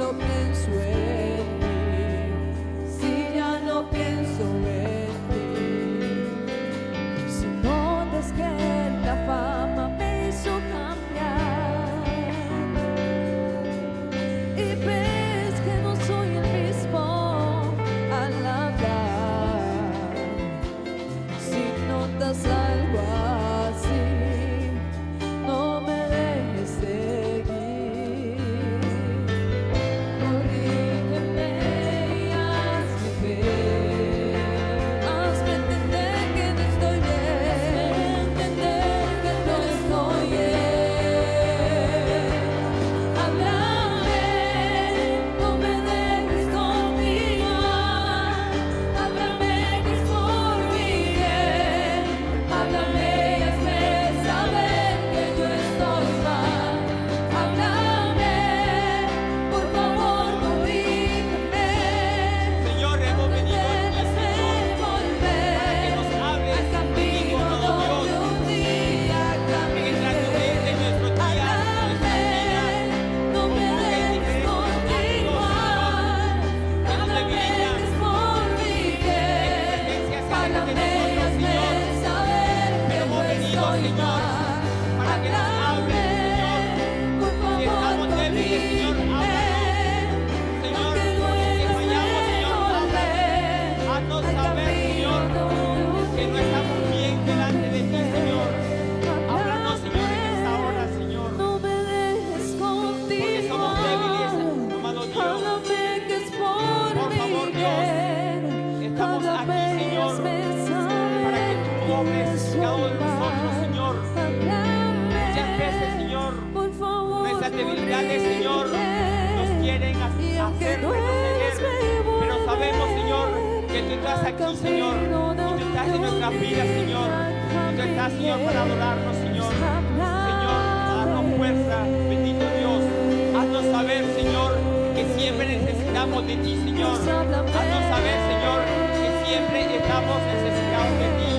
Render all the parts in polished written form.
no pienso en mí, si ya no pienso en ti, si notas que la fama me hizo cambiar y ves que no soy el mismo al hablar, si notas algo así, no me dejes seguir. Corrígeme y hazme ver, hazme entender que no estoy bien, entender que no estoy bien. Háblame, no me dejes continuar, háblame que es por mi bien, háblame y hazme saber que yo estoy mal, háblame, por favor corrígeme, Señor, hemos venido aquí, déjame volver que nos hables al camino contigo, donde Dios. un día En el transcurrir de nuestros días, háblame, no me dejes continuar, háblame que es por mi bien, háblame y hazme saber que yo estoy mal, para que nos hables, háblame, por Si favor estamos débiles, Señor, corrígeme, Señor, porque que duele fallamos, Señor, volver haznos al saber, Señor, camino que no estamos bien delante de ti, Señor. Háblanos, Señor, en esta hora, Señor, no me dejes porque somos débiles, continuar, amado Dios. háblame que es por Por mi favor, Dios, bien, estamos aquí, háblame y Señor, hazme para que saber tú obres en que cada uno de soy nosotros, mal, Señor. háblame, Muchas veces, Señor, por favor, nuestras debilidades, Señor, nos quieren y aunque hacer retroceder, pero sabemos, Señor, que tú estás aquí, Señor, y tú estás en nuestras vidas, Señor, y tú estás, Señor, para adorarnos, Señor, Señor, para darnos fuerza, bendito Dios, haznos saber, Señor, que siempre necesitamos de ti, Señor, haznos saber, Señor, que siempre estamos necesitados de ti,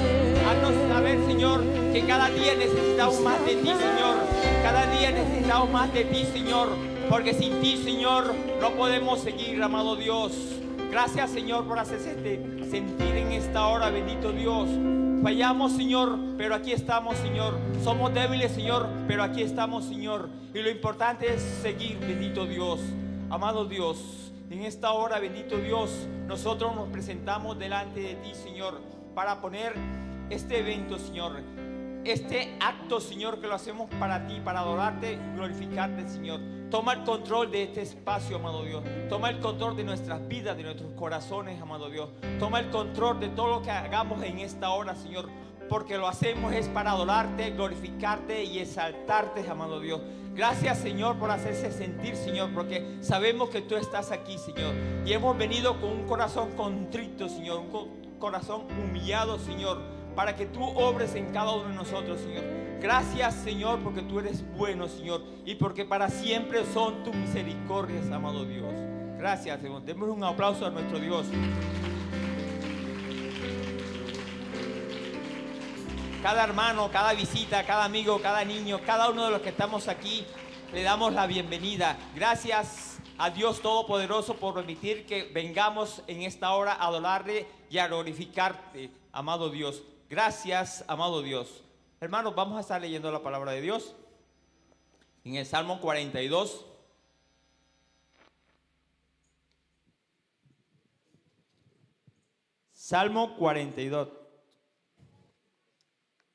haznos saber, Señor, que cada día necesitamos más de ti, Señor, cada día necesitamos más de ti, Señor, porque sin ti, Señor, no podemos seguir, amado Dios. Gracias, Señor, por hacerse sentir en esta hora, bendito Dios. Fallamos, Señor, pero aquí estamos, Señor. Somos débiles, Señor, pero aquí estamos, Señor. Y lo importante es seguir, bendito Dios. Amado Dios, en esta hora, bendito Dios, nosotros nos presentamos delante de ti, Señor, para poner este evento, Señor. Este acto, Señor, que lo hacemos para ti, para adorarte, glorificarte, Señor. Toma el control de este espacio, amado Dios. Toma el control de nuestras vidas, de nuestros corazones, amado Dios. Toma el control de todo lo que hagamos en esta hora, Señor, porque lo hacemos es para adorarte, glorificarte y exaltarte, amado Dios. Gracias, Señor, por hacerse sentir, Señor, porque sabemos que tú estás aquí, Señor. Y hemos venido con un corazón contrito, Señor, un corazón humillado, Señor, para que tú obres en cada uno de nosotros, Señor. Gracias, Señor, porque tú eres bueno, Señor, y porque para siempre son tus misericordias, amado Dios. Gracias, Señor. Demos un aplauso a nuestro Dios. Cada hermano, cada visita, cada amigo, cada niño, cada uno de los que estamos aquí, le damos la bienvenida. Gracias a Dios Todopoderoso por permitir que vengamos en esta hora a adorarle y a glorificarte, amado Dios. Gracias, amado Dios. Hermanos, vamos a estar leyendo la palabra de Dios en el Salmo 42. Salmo 42.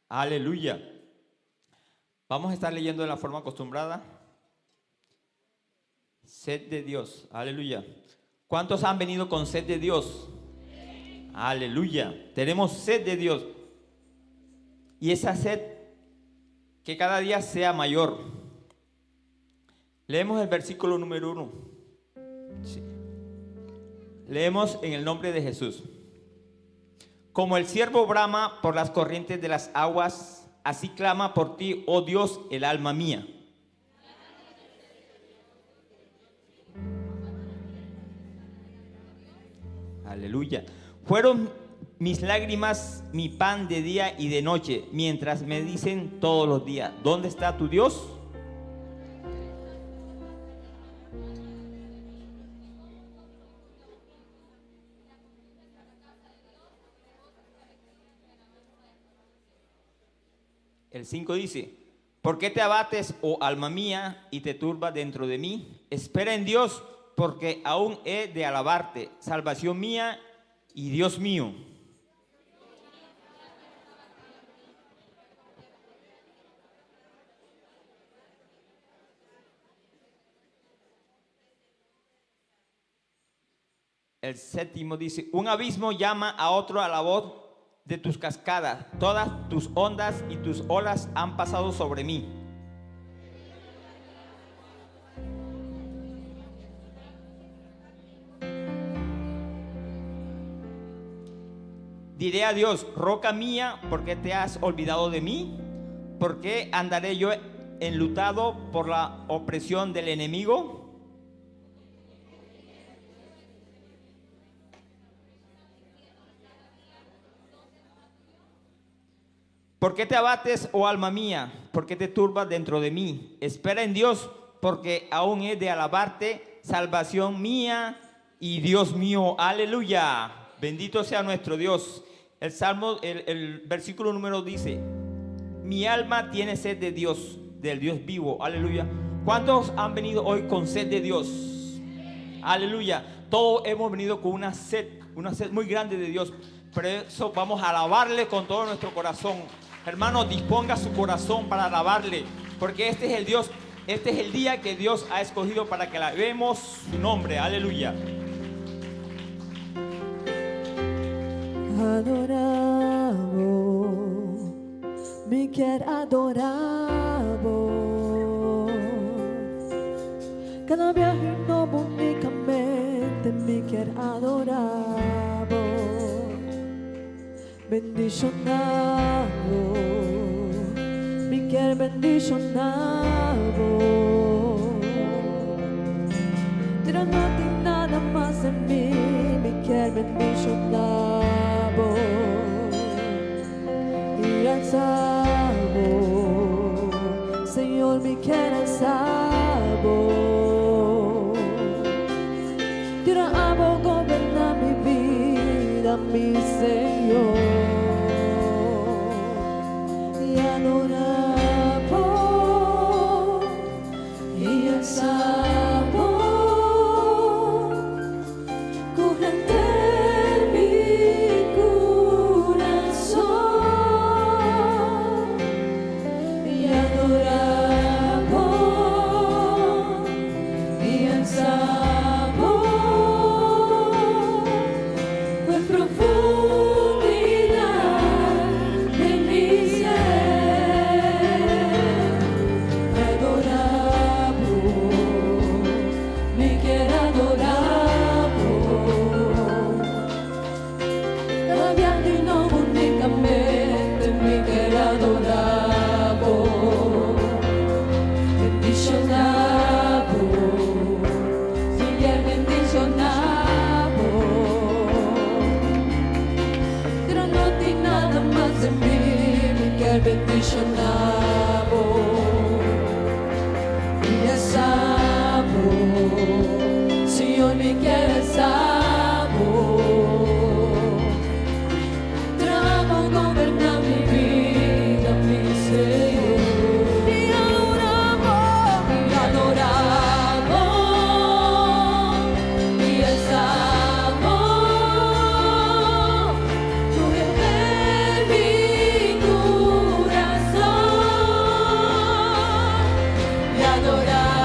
Aleluya. Vamos a estar leyendo de la forma acostumbrada. Sed de Dios. Aleluya. ¿Cuántos han venido con sed de Dios? Aleluya. Tenemos sed de Dios. Y esa sed que cada día sea mayor. Leemos el versículo número 1. Sí. Leemos en el nombre de Jesús. Como el ciervo brama por las corrientes de las aguas, así clama por ti, oh Dios, el alma mía. Aleluya. Fueron mis lágrimas mi pan de día y de noche, mientras me dicen todos los días, ¿dónde está tu Dios? El 5 dice: ¿por qué te abates, oh alma mía, y te turbas dentro de mí? Espera en Dios, porque aún he de alabarte, salvación mía y Dios mío. El 7 dice: un abismo llama a otro a la voz de tus cascadas, todas tus ondas y tus olas han pasado sobre mí. Diré a Dios: roca mía, ¿por qué te has olvidado de mí? ¿Por qué andaré yo enlutado por la opresión del enemigo? ¿Por qué te abates, oh alma mía? ¿Por qué te turbas dentro de mí? Espera en Dios, porque aún he de alabarte, salvación mía y Dios mío. Aleluya. Bendito sea nuestro Dios. El Salmo, el versículo número dice: mi alma tiene sed de Dios, del Dios vivo. Aleluya. ¿Cuántos han venido hoy con sed de Dios? Aleluya. Todos hemos venido con una sed muy grande de Dios. Por eso vamos a alabarle con todo nuestro corazón. Hermano, disponga su corazón para alabarle, porque este es el Dios, este es el día que Dios ha escogido para que alabemos su nombre. Aleluya. Adoramos, mi quer adoramos. Cada viaje no únicamente mi quer adoramos. Bendicionado, mi quer bendicionado. Pero no tiene nada más en mí, mi quer bendicionado. Y alzamos, Señor, mi quer alzamos. Tira amo, goberna mi vida, mi Señor. Y adoramos y alzamos. Señor, me quieres tramo, goberna mi vida, mi Señor. Y adoramos, y alzamos. Tú eres mi corazón. Y adoramos.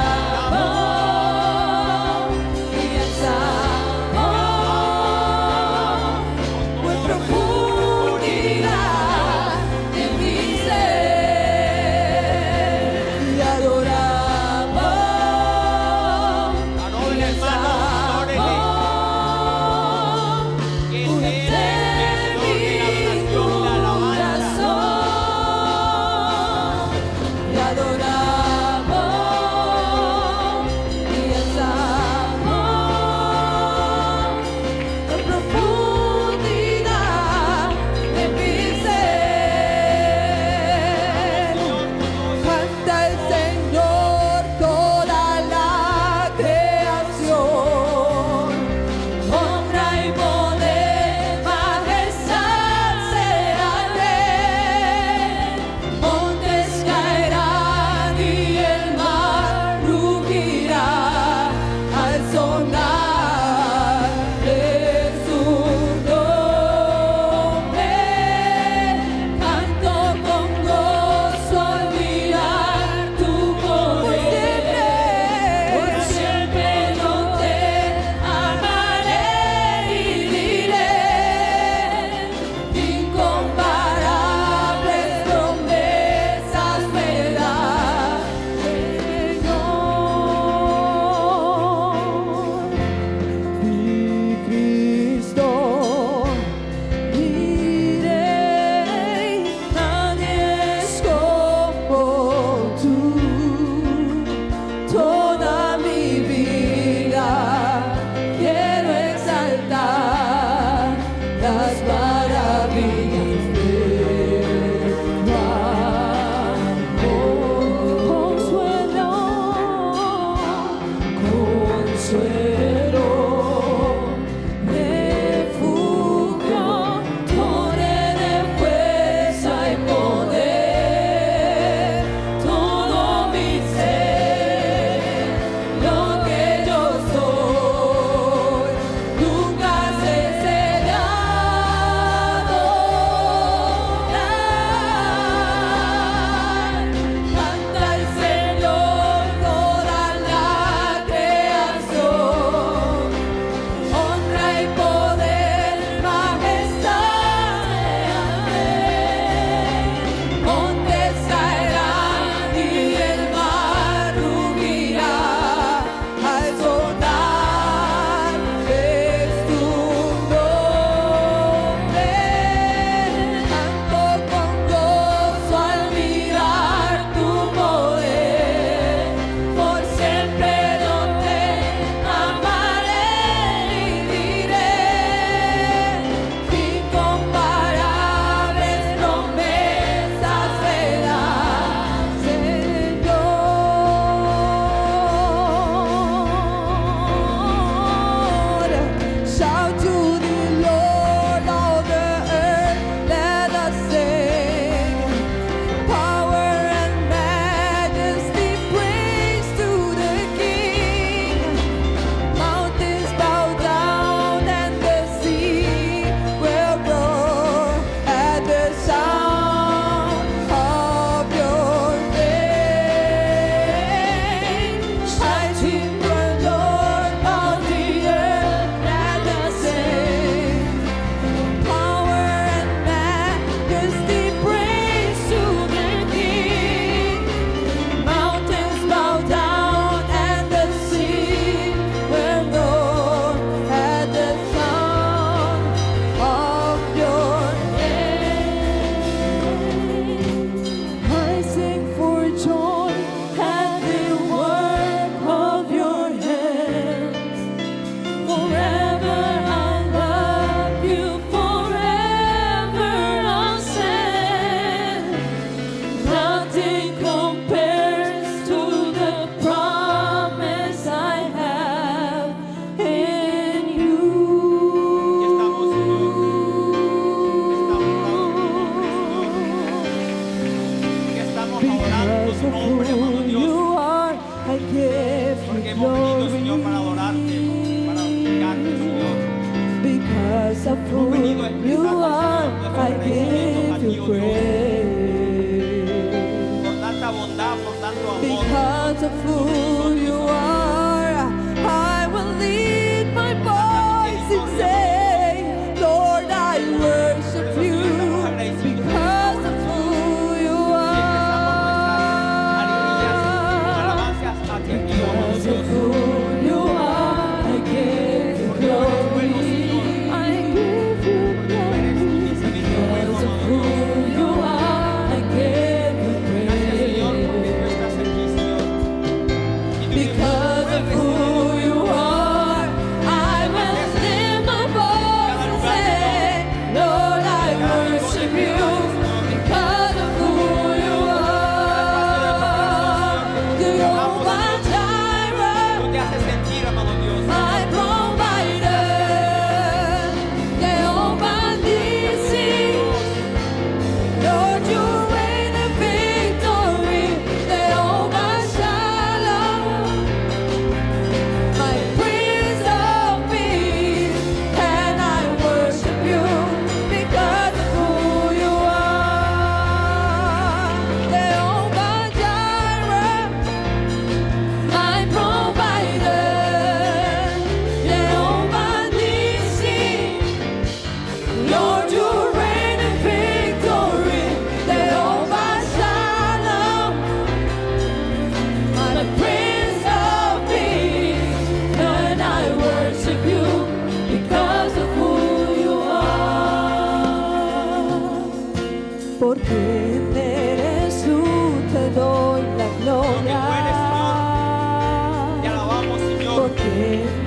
porque hemos venido, Señor, para adorarte, para glorificarte, Señor. Because of who you are, I give you praise. Por tanta bondad, por tanto amor. Because of who you are, I will lift my voice and say, Lord, I worship you. Because of who you are. Because of who you are, I give you glory. I give you glory. Because of who you are, I give you praise. Because of who you are, I will lift my voice and say, Lord, I worship you. Because of who you are, Jehovah Jireh, Tú te haces sentir, amado Dios. my provider, Jehovah Nissi, Lord, you reign in victory, Jehovah Shalom, my Prince of Peace, and I worship you because of who you are, Jehovah Jireh, my provider, Jehovah Nissi, Lord, you reign in victory, Jehovah Shalom, my Prince of Peace, and I worship you because of who you are. Porque eres tú, te doy la gloria. Te alabamos, Señor. Porque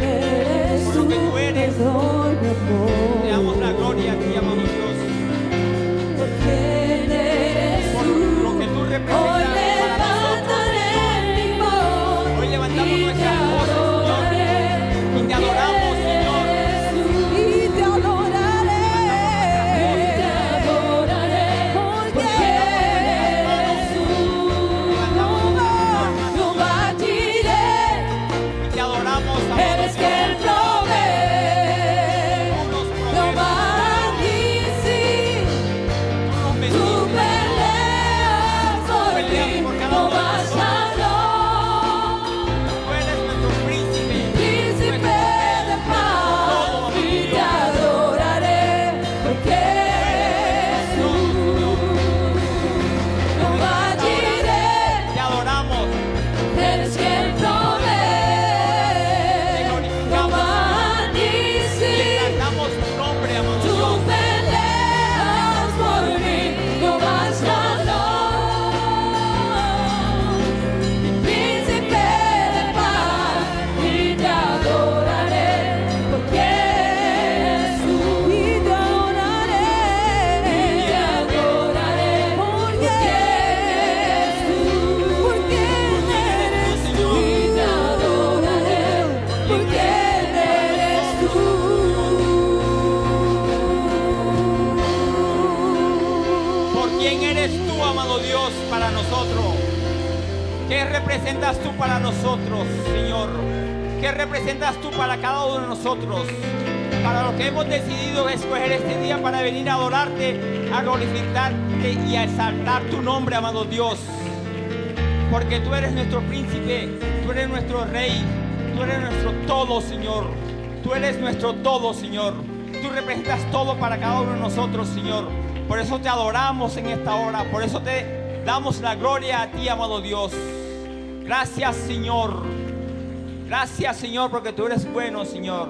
eres Por tú, lo que tú te eres. doy mi amor. Te damos la gloria a ti, amado Dios. Porque eres Por tú. lo que tú Hoy representas para nosotros. levantaré mi voz Hoy levantamos y te nuestras voces, Señor. adoraré. Y te adoramos, Señor. Y te adoraré. Y te adoraré. Porque eres tú. Jehová Jireh, Y te adoramos, amado eres Dios. quien provee. Tú nos Jehová provees, Nissi, tú nos tú bendices. peleas por mí, Jehová Shalom, Tú eres nuestro príncipe. príncipe de paz, y te adoraré, porque eres tú, Jehová Jireh, Te adoramos. eres quien provee, Jehová Nissi, Exaltamos tu nombre, amado tú Dios. peleas por mí, Jehová Shalom, príncipe de paz, y te adoraré, porque eres tú. Y te adoraré, porque eres tú, porque eres tú. Y te adoraré, porque eres tú. ¿Por quién eres tú, amado Dios, para nosotros? ¿Qué representas tú para nosotros, Señor? ¿Qué representas tú para cada uno de nosotros? Para los que hemos decidido escoger este día para venir a adorarte, a glorificarte y a exaltar tu nombre, amado Dios. Porque tú eres nuestro príncipe, tú eres nuestro rey, tú eres nuestro todo, Señor. Tú eres nuestro todo, Señor. Tú representas todo para cada uno de nosotros, Señor. Por eso te adoramos en esta hora. Por eso te damos la gloria a ti, amado Dios. Gracias, Señor. Gracias, Señor, porque tú eres bueno, Señor.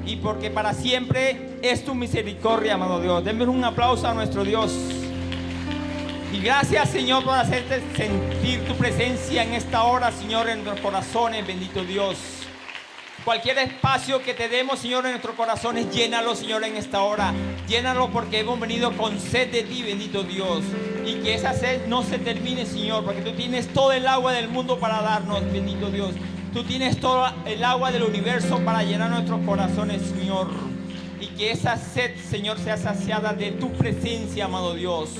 Y porque para siempre es tu misericordia, amado Dios. Denme un aplauso a nuestro Dios. Y gracias, Señor, por hacerte sentir tu presencia en esta hora, Señor, en nuestros corazones, bendito Dios. Cualquier espacio que te demos, Señor, en nuestros corazones, llénalo, Señor, en esta hora. Llénalo porque hemos venido con sed de ti, bendito Dios. Y que esa sed no se termine, Señor, porque tú tienes todo el agua del mundo para darnos, bendito Dios. Tú tienes todo el agua del universo para llenar nuestros corazones, Señor. Y que esa sed, Señor, sea saciada de tu presencia, amado Dios.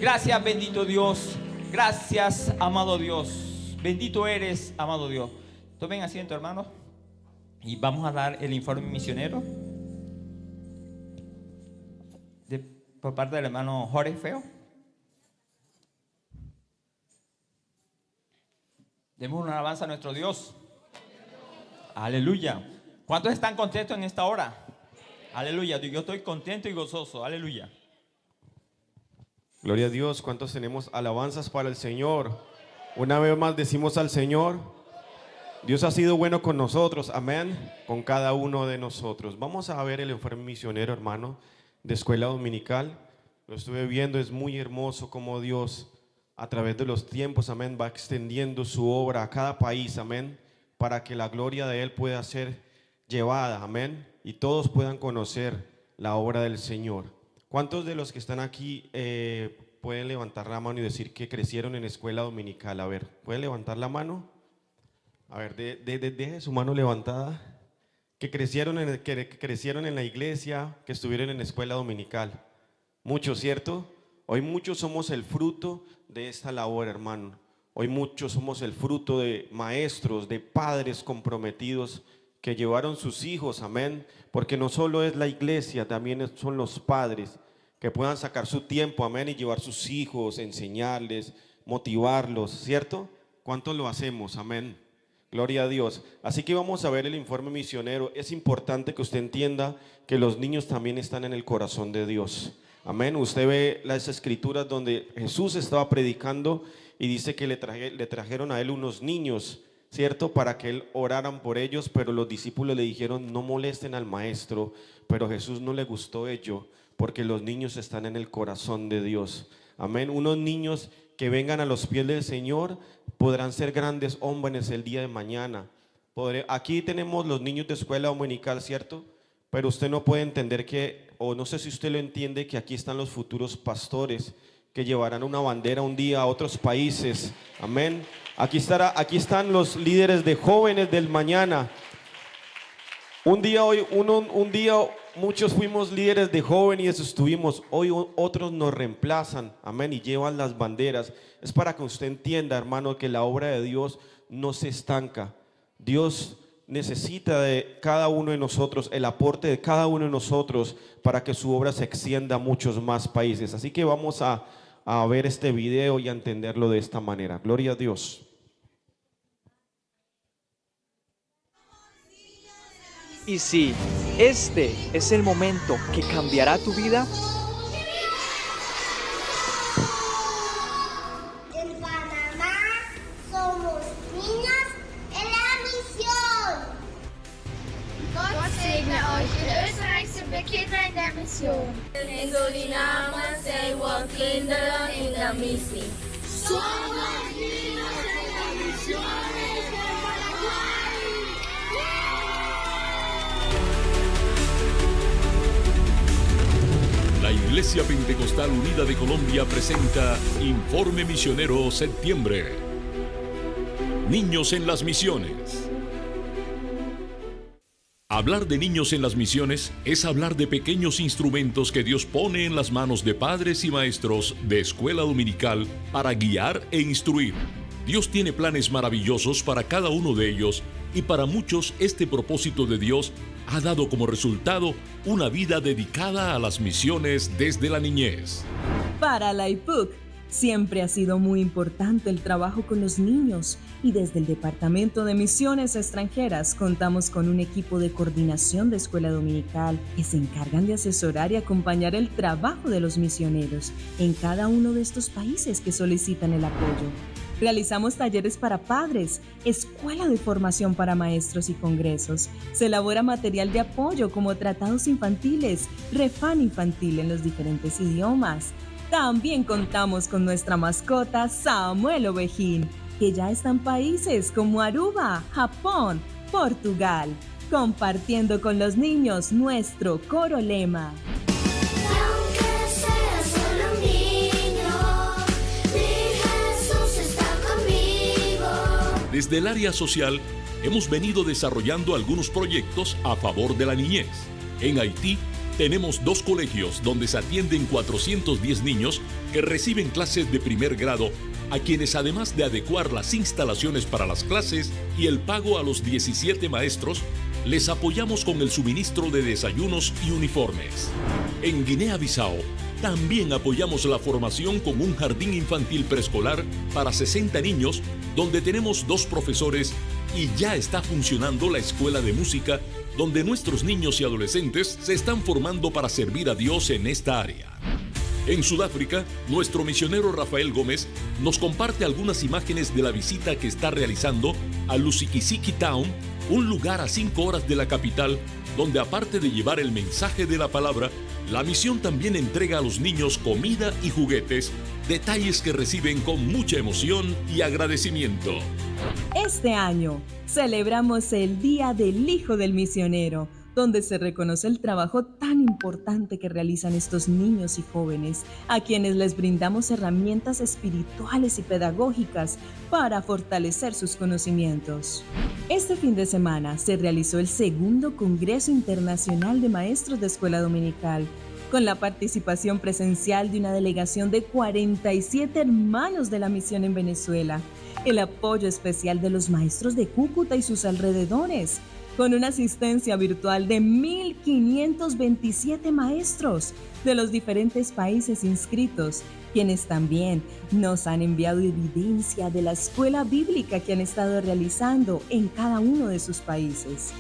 Gracias, bendito Dios. Gracias, amado Dios. Bendito eres, amado Dios. Tomen asiento, hermanos, y vamos a dar el informe misionero por parte del hermano Jorge Feo. Demos una alabanza a nuestro Dios. Aleluya. ¿Cuántos están contentos en esta hora? Aleluya. Yo estoy contento y gozoso. Aleluya. Gloria a Dios. ¿Cuántos tenemos alabanzas para el Señor? Una vez más decimos al Señor: Dios ha sido bueno con nosotros, amén, con cada uno de nosotros. Vamos a ver el informe misionero, hermano, de escuela dominical. Lo estuve viendo, es muy hermoso cómo Dios a través de los tiempos, amén, va extendiendo su obra a cada país, amén, para que la gloria de Él pueda ser llevada, amén, y todos puedan conocer la obra del Señor. ¿Cuántos de los que están aquí pueden levantar la mano y decir que crecieron en escuela dominical? A ver, ¿pueden levantar la mano? A ver, deje su mano levantada. Que crecieron en la iglesia, que estuvieron en escuela dominical. Muchos, ¿cierto? Hoy muchos somos el fruto de esta labor, hermano. Hoy muchos somos el fruto de maestros, de padres comprometidos que llevaron sus hijos, amén. Porque no solo es la iglesia, también son los padres que puedan sacar su tiempo, amén, y llevar sus hijos, enseñarles, motivarlos, ¿cierto? ¿Cuántos lo hacemos? Amén. Gloria a Dios. Así que vamos a ver el informe misionero. Es importante que usted entienda que los niños también están en el corazón de Dios. Amén. Usted ve las escrituras donde Jesús estaba predicando y dice que le trajeron a él unos niños, ¿cierto? Para que él oraran por ellos, pero los discípulos le dijeron: no molesten al maestro. Pero Jesús no le gustó ello, porque los niños están en el corazón de Dios. Amén. Unos niños que vengan a los pies del Señor podrán ser grandes hombres el día de mañana. Aquí tenemos los niños de escuela dominical, ¿cierto? Pero usted no puede entender que, o no sé si usted lo entiende, que aquí están los futuros pastores que llevarán una bandera un día a otros países. Amén. Aquí están los líderes de jóvenes del mañana. Un día muchos fuimos líderes de jóvenes y estuvimos. Hoy otros nos reemplazan, amén, y llevan las banderas. Es para que usted entienda, hermano, que la obra de Dios no se estanca. Dios necesita de cada uno de nosotros, el aporte de cada uno de nosotros, para que su obra se extienda a muchos más países. Así que vamos a ver este video y a entenderlo de esta manera. Gloria a Dios. Y si este es el momento que cambiará tu vida, en Panamá somos niños en la misión. Gott segne euch, die österreichischen Kinder in der Mission. In Suriname zijn we kinderen in de missie. Somos niños en la misión en Paraguay. La Iglesia Pentecostal Unida de Colombia presenta Informe Misionero Septiembre. Niños en las misiones. Hablar de niños en las misiones es hablar de pequeños instrumentos que Dios pone en las manos de padres y maestros de escuela dominical para guiar e instruir. Dios tiene planes maravillosos para cada uno de ellos, y para muchos este propósito de Dios ha dado como resultado una vida dedicada a las misiones desde la niñez. Para la IPUC siempre ha sido muy importante el trabajo con los niños, y desde el Departamento de Misiones Extranjeras contamos con un equipo de coordinación de escuela dominical que se encargan de asesorar y acompañar el trabajo de los misioneros en cada uno de estos países que solicitan el apoyo. Realizamos talleres para padres, escuela de formación para maestros y congresos. Se elabora material de apoyo como tratados infantiles, refán infantil en los diferentes idiomas. También contamos con nuestra mascota Samuel Ovejín, que ya está en países como Aruba, Japón, Portugal, compartiendo con los niños nuestro coro lema. Desde el área social, hemos venido desarrollando algunos proyectos a favor de la niñez. En Haití, tenemos 2 colegios donde se atienden 410 niños que reciben clases de primer grado a quienes además de adecuar las instalaciones para las clases y el pago a los 17 maestros, les apoyamos con el suministro de desayunos y uniformes. En Guinea-Bissau, también apoyamos la formación con un jardín infantil preescolar para 60 niños, donde tenemos 2 profesores y ya está funcionando la escuela de música, donde nuestros niños y adolescentes se están formando para servir a Dios en esta área. En Sudáfrica, nuestro misionero Rafael Gómez nos comparte algunas imágenes de la visita que está realizando a Lusikisiki Town, un lugar a 5 horas de la capital, donde aparte de llevar el mensaje de la palabra, la misión también entrega a los niños comida y juguetes, detalles que reciben con mucha emoción y agradecimiento. Este año celebramos el Día del Hijo del Misionero, donde se reconoce el trabajo tan importante que realizan estos niños y jóvenes, a quienes les brindamos herramientas espirituales y pedagógicas para fortalecer sus conocimientos. Este fin de semana se realizó el segundo Congreso Internacional de Maestros de Escuela Dominical, con la participación presencial de una delegación de 47 hermanos de la misión en Venezuela, el apoyo especial de los maestros de Cúcuta y sus alrededores, con una asistencia virtual de 1,527 maestros de los diferentes países inscritos, quienes también nos han enviado evidencia de la escuela bíblica que han estado realizando en cada uno de sus países.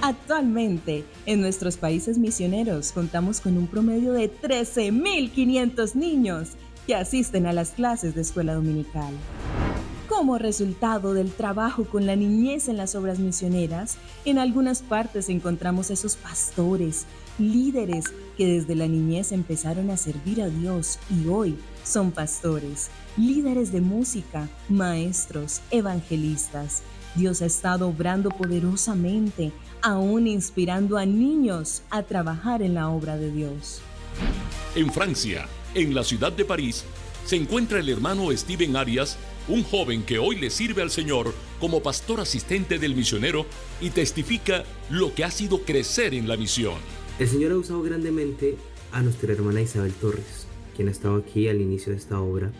Actualmente, en nuestros países misioneros contamos con un promedio de 13,500 niños que asisten a las clases de escuela dominical. Como resultado del trabajo con la niñez en las obras misioneras, en algunas partes encontramos esos pastores, líderes que desde la niñez empezaron a servir a Dios y hoy son pastores, líderes de música, maestros, evangelistas. Dios ha estado obrando poderosamente, aún inspirando a niños a trabajar en la obra de Dios. En Francia, en la ciudad de París, se encuentra el hermano Steven Arias, un joven que hoy le sirve al Señor como pastor asistente del misionero y testifica lo que ha sido crecer en la misión. El Señor ha usado grandemente a nuestra hermana Isabel Torres, quien ha estado aquí al inicio de esta obra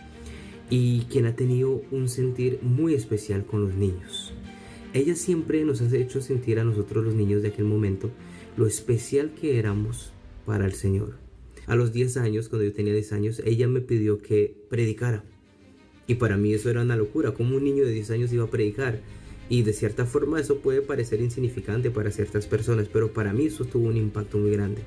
y quien ha tenido un sentir muy especial con los niños. Ella siempre nos ha hecho sentir a nosotros los niños de aquel momento lo especial que éramos para el Señor. A los 10 años, cuando yo tenía 10 años, ella me pidió que predicara. Y para mí eso era una locura, como un niño de 10 años iba a predicar. Y de cierta forma eso puede parecer insignificante para ciertas personas, pero para mí eso tuvo un impacto muy grande.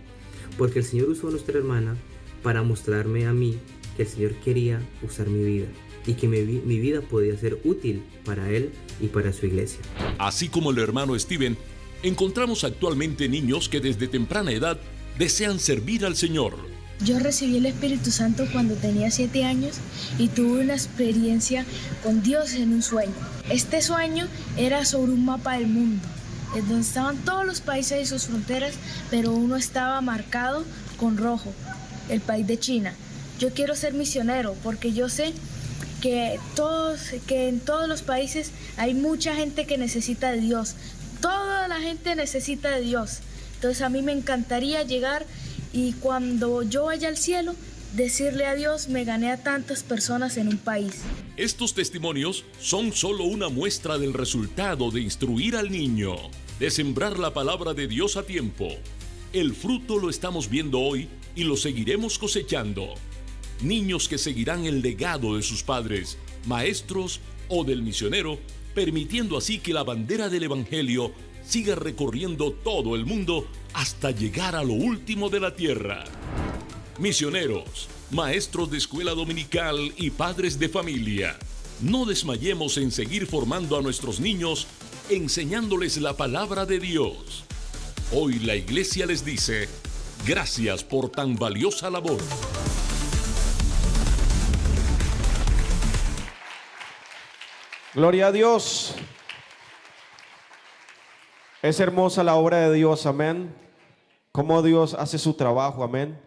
Porque el Señor usó a nuestra hermana para mostrarme a mí que el Señor quería usar mi vida. Y que mi vida podía ser útil para Él y para su iglesia. Así como el hermano Steven, encontramos actualmente niños que desde temprana edad desean servir al Señor. Yo recibí el Espíritu Santo cuando tenía 7 años y tuve una experiencia con Dios en un sueño. Este sueño era sobre un mapa del mundo, en donde estaban todos los países y sus fronteras, pero uno estaba marcado con rojo, el país de China. Yo quiero ser misionero porque yo sé que en todos los países hay mucha gente que necesita de Dios. Toda la gente necesita de Dios. Entonces a mí me encantaría llegar y cuando yo vaya al cielo, decirle a Dios, me gané a tantas personas en un país. Estos testimonios son solo una muestra del resultado de instruir al niño, de sembrar la palabra de Dios a tiempo. El fruto lo estamos viendo hoy y lo seguiremos cosechando. Niños que seguirán el legado de sus padres, maestros o del misionero, permitiendo así que la bandera del Evangelio siga recorriendo todo el mundo hasta llegar a lo último de la tierra. Misioneros, maestros de escuela dominical y padres de familia, no desmayemos en seguir formando a nuestros niños, enseñándoles la palabra de Dios. Hoy la iglesia les dice, gracias por tan valiosa labor. Gloria a Dios. Es hermosa la obra de Dios, amén. Cómo Dios hace su trabajo, amén.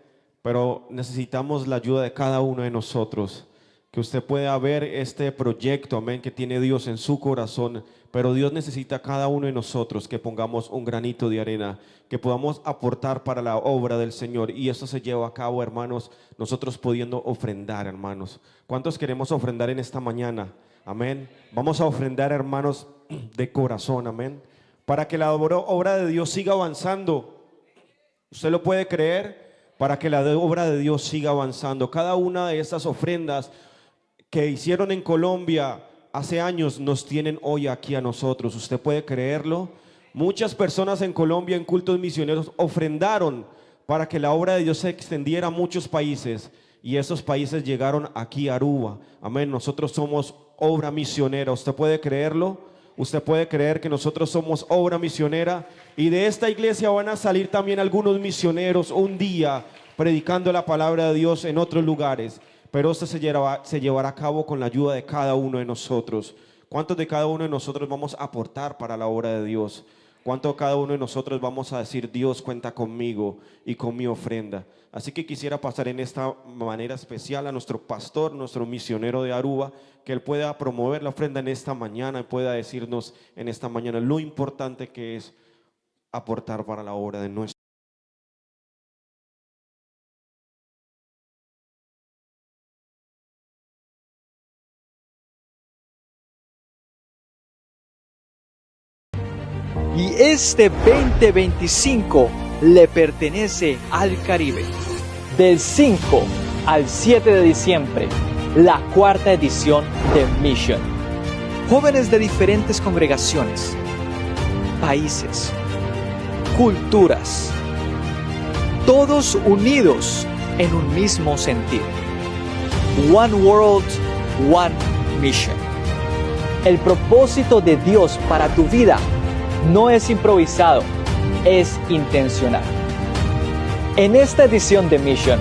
pero necesitamos la ayuda de cada uno de nosotros. Que usted pueda ver este proyecto, amén, que tiene Dios en su corazón, pero Dios necesita a cada uno de nosotros que pongamos un granito de arena, que podamos aportar para la obra del Señor, y esto se lleva a cabo, hermanos, nosotros pudiendo ofrendar, hermanos. ¿Cuántos queremos ofrendar en esta mañana? Amén. Vamos a ofrendar, hermanos, de corazón, amén, para que la obra de Dios siga avanzando. ¿Usted lo puede creer? Para que la obra de Dios siga avanzando. Cada una de estas ofrendas que hicieron en Colombia hace años nos tienen hoy aquí a nosotros. ¿Usted puede creerlo? Muchas personas en Colombia en cultos misioneros ofrendaron para que la obra de Dios se extendiera a muchos países, y esos países llegaron aquí a Aruba. Amén. Nosotros somos obra misionera. ¿Usted puede creerlo? Usted puede creer que nosotros somos obra misionera, y de esta iglesia van a salir también algunos misioneros un día predicando la palabra de Dios en otros lugares. Pero esto se llevará a cabo con la ayuda de cada uno de nosotros. ¿Cuántos de cada uno de nosotros vamos a aportar para la obra de Dios? ¿Cuánto cada uno de nosotros vamos a decir: Dios cuenta conmigo y con mi ofrenda? Así que quisiera pasar en esta manera especial a nuestro pastor, nuestro misionero de Aruba, que él pueda promover la ofrenda en esta mañana y pueda decirnos en esta mañana lo importante que es aportar para la obra de nuestro. Y este 2025 le pertenece al Caribe. Del 5 al 7 de diciembre, la cuarta edición de Mission. Jóvenes de diferentes congregaciones, países, culturas, todos unidos en un mismo sentir. One World, One Mission. El propósito de Dios para tu vida no es improvisado, es intencional. En esta edición de Mission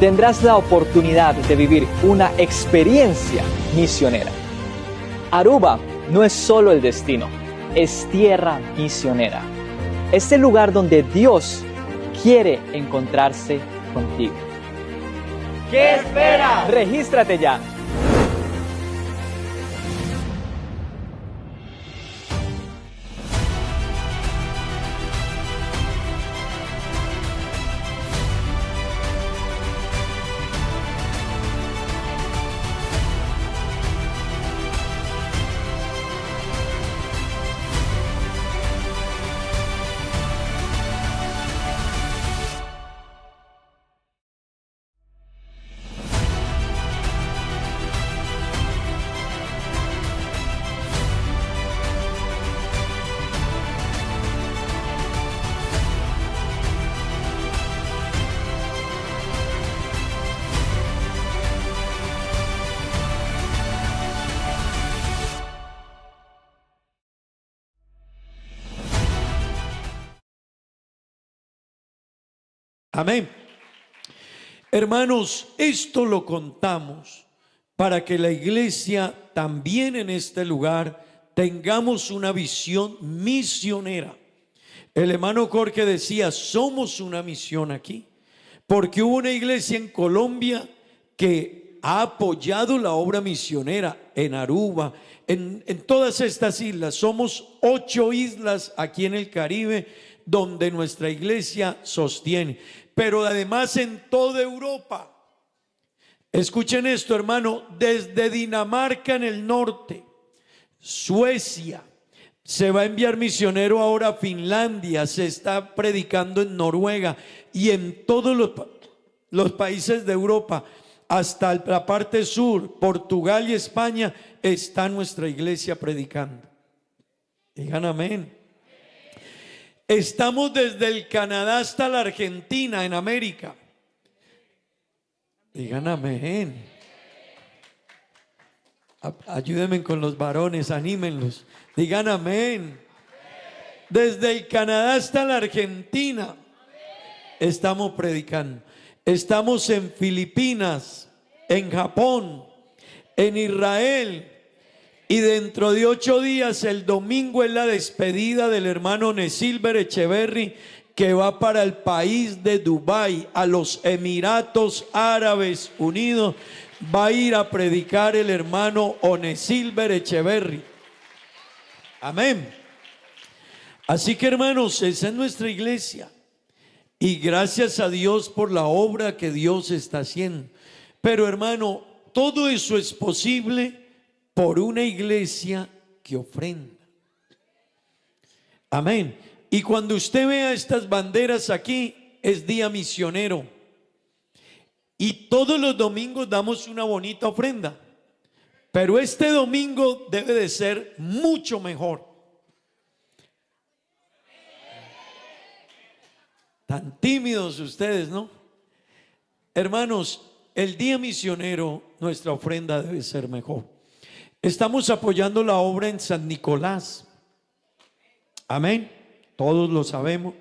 tendrás la oportunidad de vivir una experiencia misionera. Aruba no es solo el destino, es tierra misionera. Es el lugar donde Dios quiere encontrarse contigo. ¿Qué esperas? Regístrate ya. Amén. Hermanos, esto lo contamos para que la iglesia también en este lugar tengamos una visión misionera. El hermano Jorge decía: somos una misión aquí, porque hubo una iglesia en Colombia que ha apoyado la obra misionera en Aruba, en todas estas islas. Somos 8 islas aquí en el Caribe donde nuestra iglesia sostiene, pero además en toda Europa. Escuchen esto, hermano, desde Dinamarca en el norte, Suecia, se va a enviar misionero ahora a Finlandia, se está predicando en Noruega y en todos los países de Europa, hasta la parte sur, Portugal y España, está nuestra iglesia predicando. Digan amén. Estamos desde el Canadá hasta la Argentina en América. Digan amén. Ayúdenme con los varones, anímenlos. Digan amén. Desde el Canadá hasta la Argentina estamos predicando. Estamos en Filipinas, en Japón, en Israel. Y dentro de 8 días, el domingo, es la despedida del hermano Nesilber Echeverry, que va para el país de Dubái, a los Emiratos Árabes Unidos. Va a ir a predicar el hermano Onesilver Echeverry. Amén. Así que, hermanos, esa es nuestra iglesia. Y gracias a Dios por la obra que Dios está haciendo. Pero, hermano, todo eso es posible por una iglesia que ofrenda. Amén. Y cuando usted vea estas banderas aquí, es día misionero. Y todos los domingos damos una bonita ofrenda. Pero este domingo debe de ser mucho mejor. Tan tímidos ustedes, ¿no? Hermanos, el día misionero, nuestra ofrenda debe ser mejor. Estamos apoyando la obra en San Nicolás. Amén. Todos lo sabemos.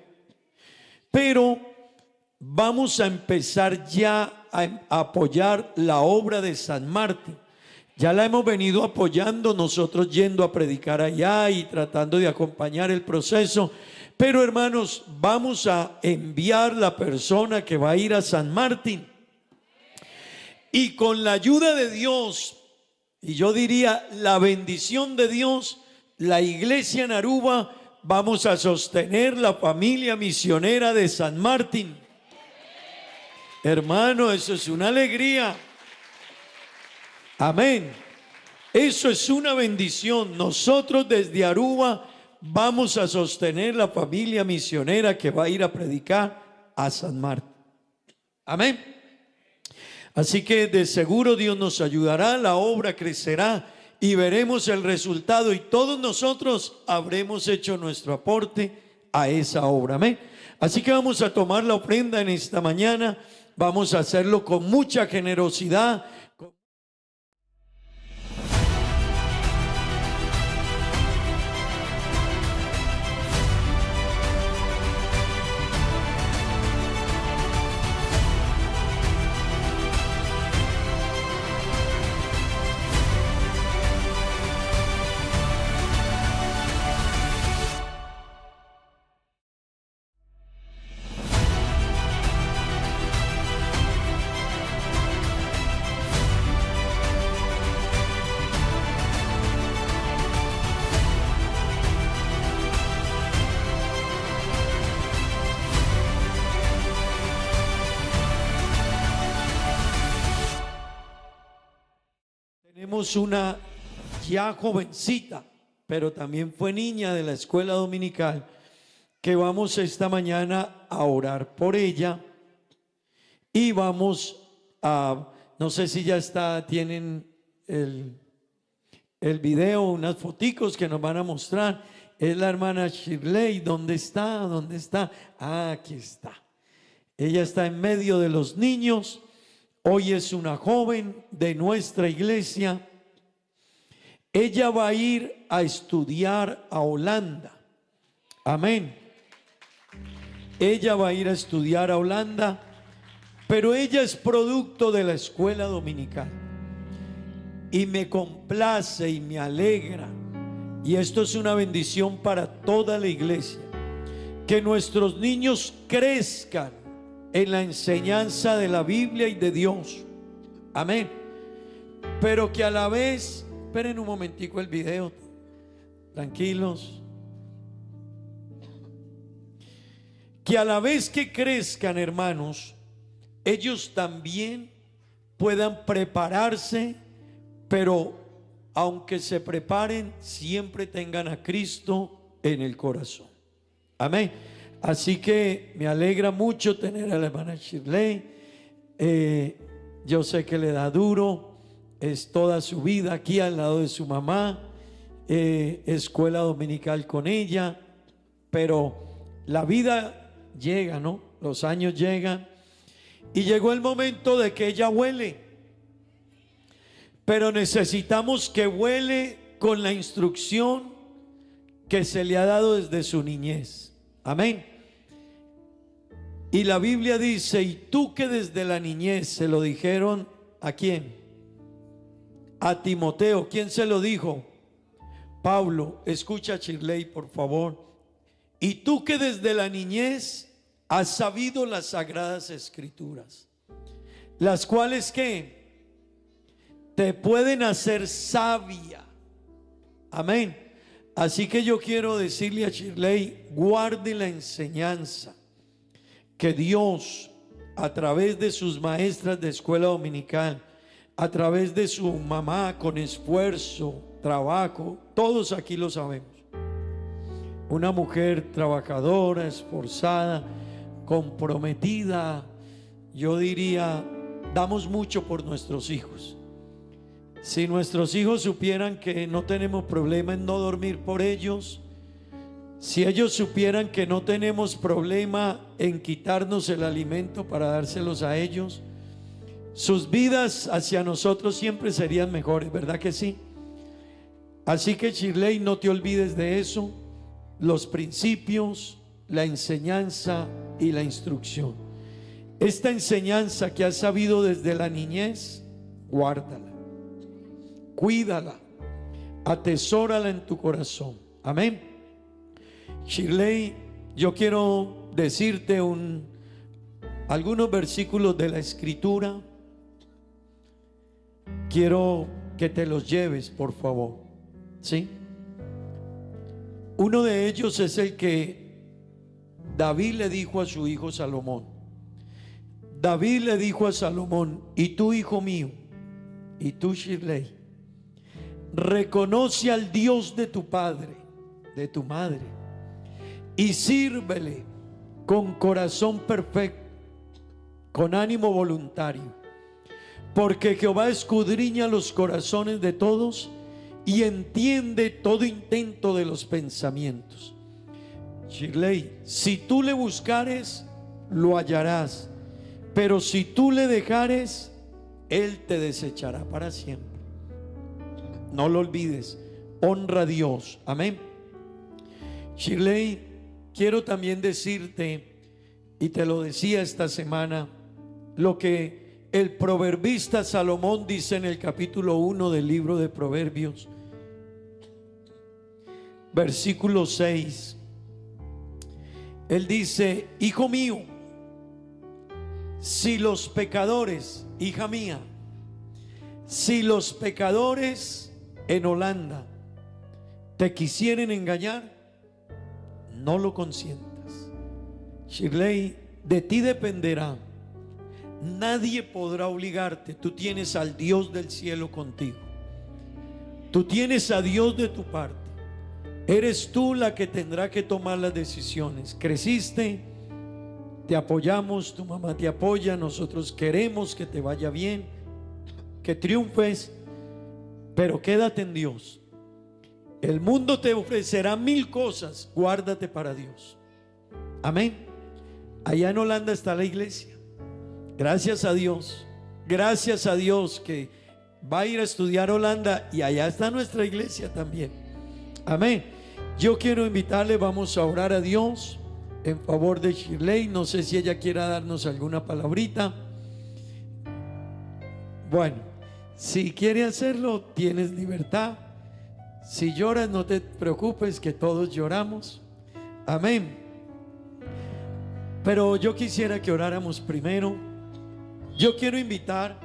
Pero vamos a empezar ya a apoyar la obra de San Martín. Ya la hemos venido apoyando, nosotros yendo a predicar allá y tratando de acompañar el proceso. Pero, hermanos, vamos a enviar la persona que va a ir a San Martín. Y con la ayuda de Dios, y yo diría la bendición de Dios, la iglesia en Aruba, vamos a sostener la familia misionera de San Martín. Hermano, eso es una alegría. Amén. Eso es una bendición. Nosotros desde Aruba vamos a sostener la familia misionera que va a ir a predicar a San Martín. Amén. Así que de seguro Dios nos ayudará, la obra crecerá y veremos el resultado, y todos nosotros habremos hecho nuestro aporte a esa obra. Amén. Así que vamos a tomar la ofrenda en esta mañana. Vamos a hacerlo con mucha generosidad. Tenemos una ya jovencita, pero también fue niña de la escuela dominical, que vamos esta mañana a orar por ella. Y vamos a, no sé si ya tienen el video, unas foticos que nos van a mostrar. Es la hermana Shirley. ¿Dónde está? ¿Dónde está? Ah, aquí está. Ella está en medio de los niños. Hoy es una joven de nuestra iglesia. Ella va a ir a estudiar a Holanda. Amén. Ella va a ir a estudiar a Holanda, pero ella es producto de la escuela dominical. Y me complace y me alegra, y esto es una bendición para toda la iglesia, que nuestros niños crezcan en la enseñanza de la Biblia y de Dios. Amén. Pero que a la vez, esperen un momentico el video, tranquilos, que a la vez que crezcan, hermanos, ellos también puedan prepararse, pero aunque se preparen, siempre tengan a Cristo en el corazón. Amén. Así que me alegra mucho tener a la hermana Shirley. Yo sé que le da duro, es toda su vida aquí al lado de su mamá, escuela dominical con ella, pero la vida llega, ¿no? Los años llegan y llegó el momento de que ella huele, pero necesitamos que huele con la instrucción que se le ha dado desde su niñez. Amén. Y la Biblia dice: y tú que desde la niñez, se lo dijeron ¿a quién? A Timoteo. ¿Quién se lo dijo? Pablo. Escucha, Shirley, por favor. Y tú que desde la niñez has sabido las sagradas escrituras, las cuales que te pueden hacer sabia. Amén. Así que yo quiero decirle a Shirley, guarde la enseñanza que Dios, a través de sus maestras de escuela dominical, a través de su mamá con esfuerzo, trabajo, todos aquí lo sabemos. Una mujer trabajadora, esforzada, comprometida. Yo diría, damos mucho por nuestros hijos. Si nuestros hijos supieran que no tenemos problema en no dormir por ellos, si ellos supieran que no tenemos problema en quitarnos el alimento para dárselos a ellos, sus vidas hacia nosotros siempre serían mejores, ¿verdad que sí? Así que Shirley, no te olvides de eso, los principios, la enseñanza y la instrucción. Esta enseñanza que has sabido desde la niñez, guárdala, cuídala, atesórala en tu corazón. Amén. Shirley, yo quiero decirte algunos versículos de la Escritura. Quiero que te los lleves, por favor. ¿Sí? Uno de ellos es el que David le dijo a su hijo Salomón. David le dijo a Salomón: y tú, hijo mío, y tú, Shirley, reconoce al Dios de tu padre, de tu madre, y sírvele con corazón perfecto, con ánimo voluntario, porque Jehová escudriña los corazones de todos y entiende todo intento de los pensamientos. Shirley, si tú le buscares, lo hallarás, pero si tú le dejares, Él te desechará para siempre. No lo olvides, honra a Dios. Amén. Shirley, quiero también decirte, y te lo decía esta semana, lo que el proverbista Salomón dice en el capítulo 1 del libro de Proverbios, versículo 6. Él dice: hijo mío, si los pecadores, hija mía, si los pecadores en Holanda te quisieren engañar, no lo consientas. Shirley, de ti dependerá. Nadie podrá obligarte. Tú tienes al Dios del cielo contigo. Tú tienes a Dios de tu parte. Eres tú la que tendrá que tomar las decisiones. Creciste, te apoyamos, tu mamá te apoya, nosotros queremos que te vaya bien, que triunfes, pero quédate en Dios. El mundo te ofrecerá 1000 cosas, guárdate para Dios. Amén. Allá en Holanda está la iglesia. Gracias a Dios que va a ir a estudiar a Holanda, y allá está nuestra iglesia también. Amén. Yo quiero invitarle, vamos a orar a Dios en favor de Shirley. No sé si ella quiera darnos alguna palabrita. Bueno, si quiere hacerlo, tienes libertad. Si lloras, no te preocupes, que todos lloramos. Amén. Pero yo quisiera que oráramos primero. Yo quiero invitar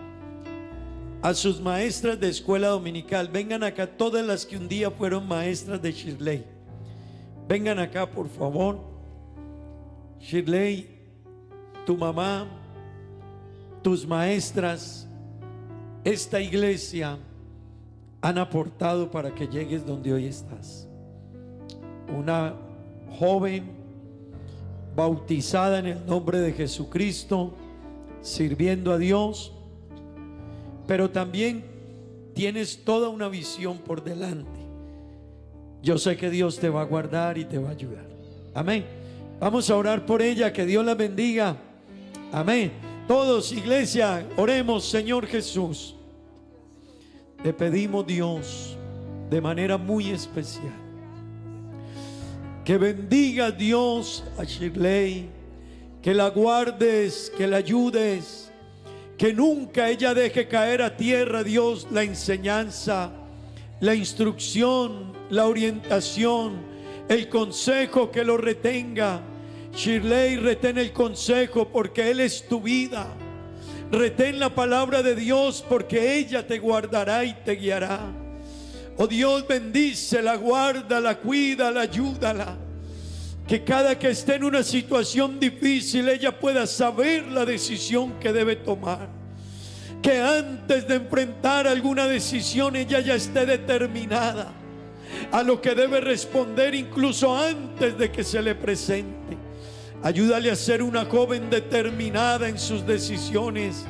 a sus maestras de escuela dominical. Vengan acá, todas las que un día fueron maestras de Shirley. Vengan acá, por favor. Shirley, tu mamá, tus maestras, esta iglesia han aportado para que llegues donde hoy estás. Una joven bautizada en el nombre de Jesucristo, sirviendo a Dios, pero también tienes toda una visión por delante. Yo sé que Dios te va a guardar y te va a ayudar. Amén. Vamos a orar por ella, que Dios la bendiga. Amén. Todos, iglesia, oremos. Señor Jesús, te pedimos, Dios, de manera muy especial, que bendiga, Dios, a Shirley, que la guardes, que la ayudes, que nunca ella deje caer a tierra, Dios, la enseñanza, la instrucción, la orientación, el consejo que lo retenga. Shirley, retén el consejo porque Él es tu vida. Retén la palabra de Dios porque ella te guardará y te guiará. Oh Dios, bendícela, guárdala, cuídala, ayúdala. Que cada que esté en una situación difícil ella pueda saber la decisión que debe tomar. Que antes de enfrentar alguna decisión ella ya esté determinada a lo que debe responder, incluso antes de que se le presente. Ayúdale a ser una joven determinada en sus decisiones,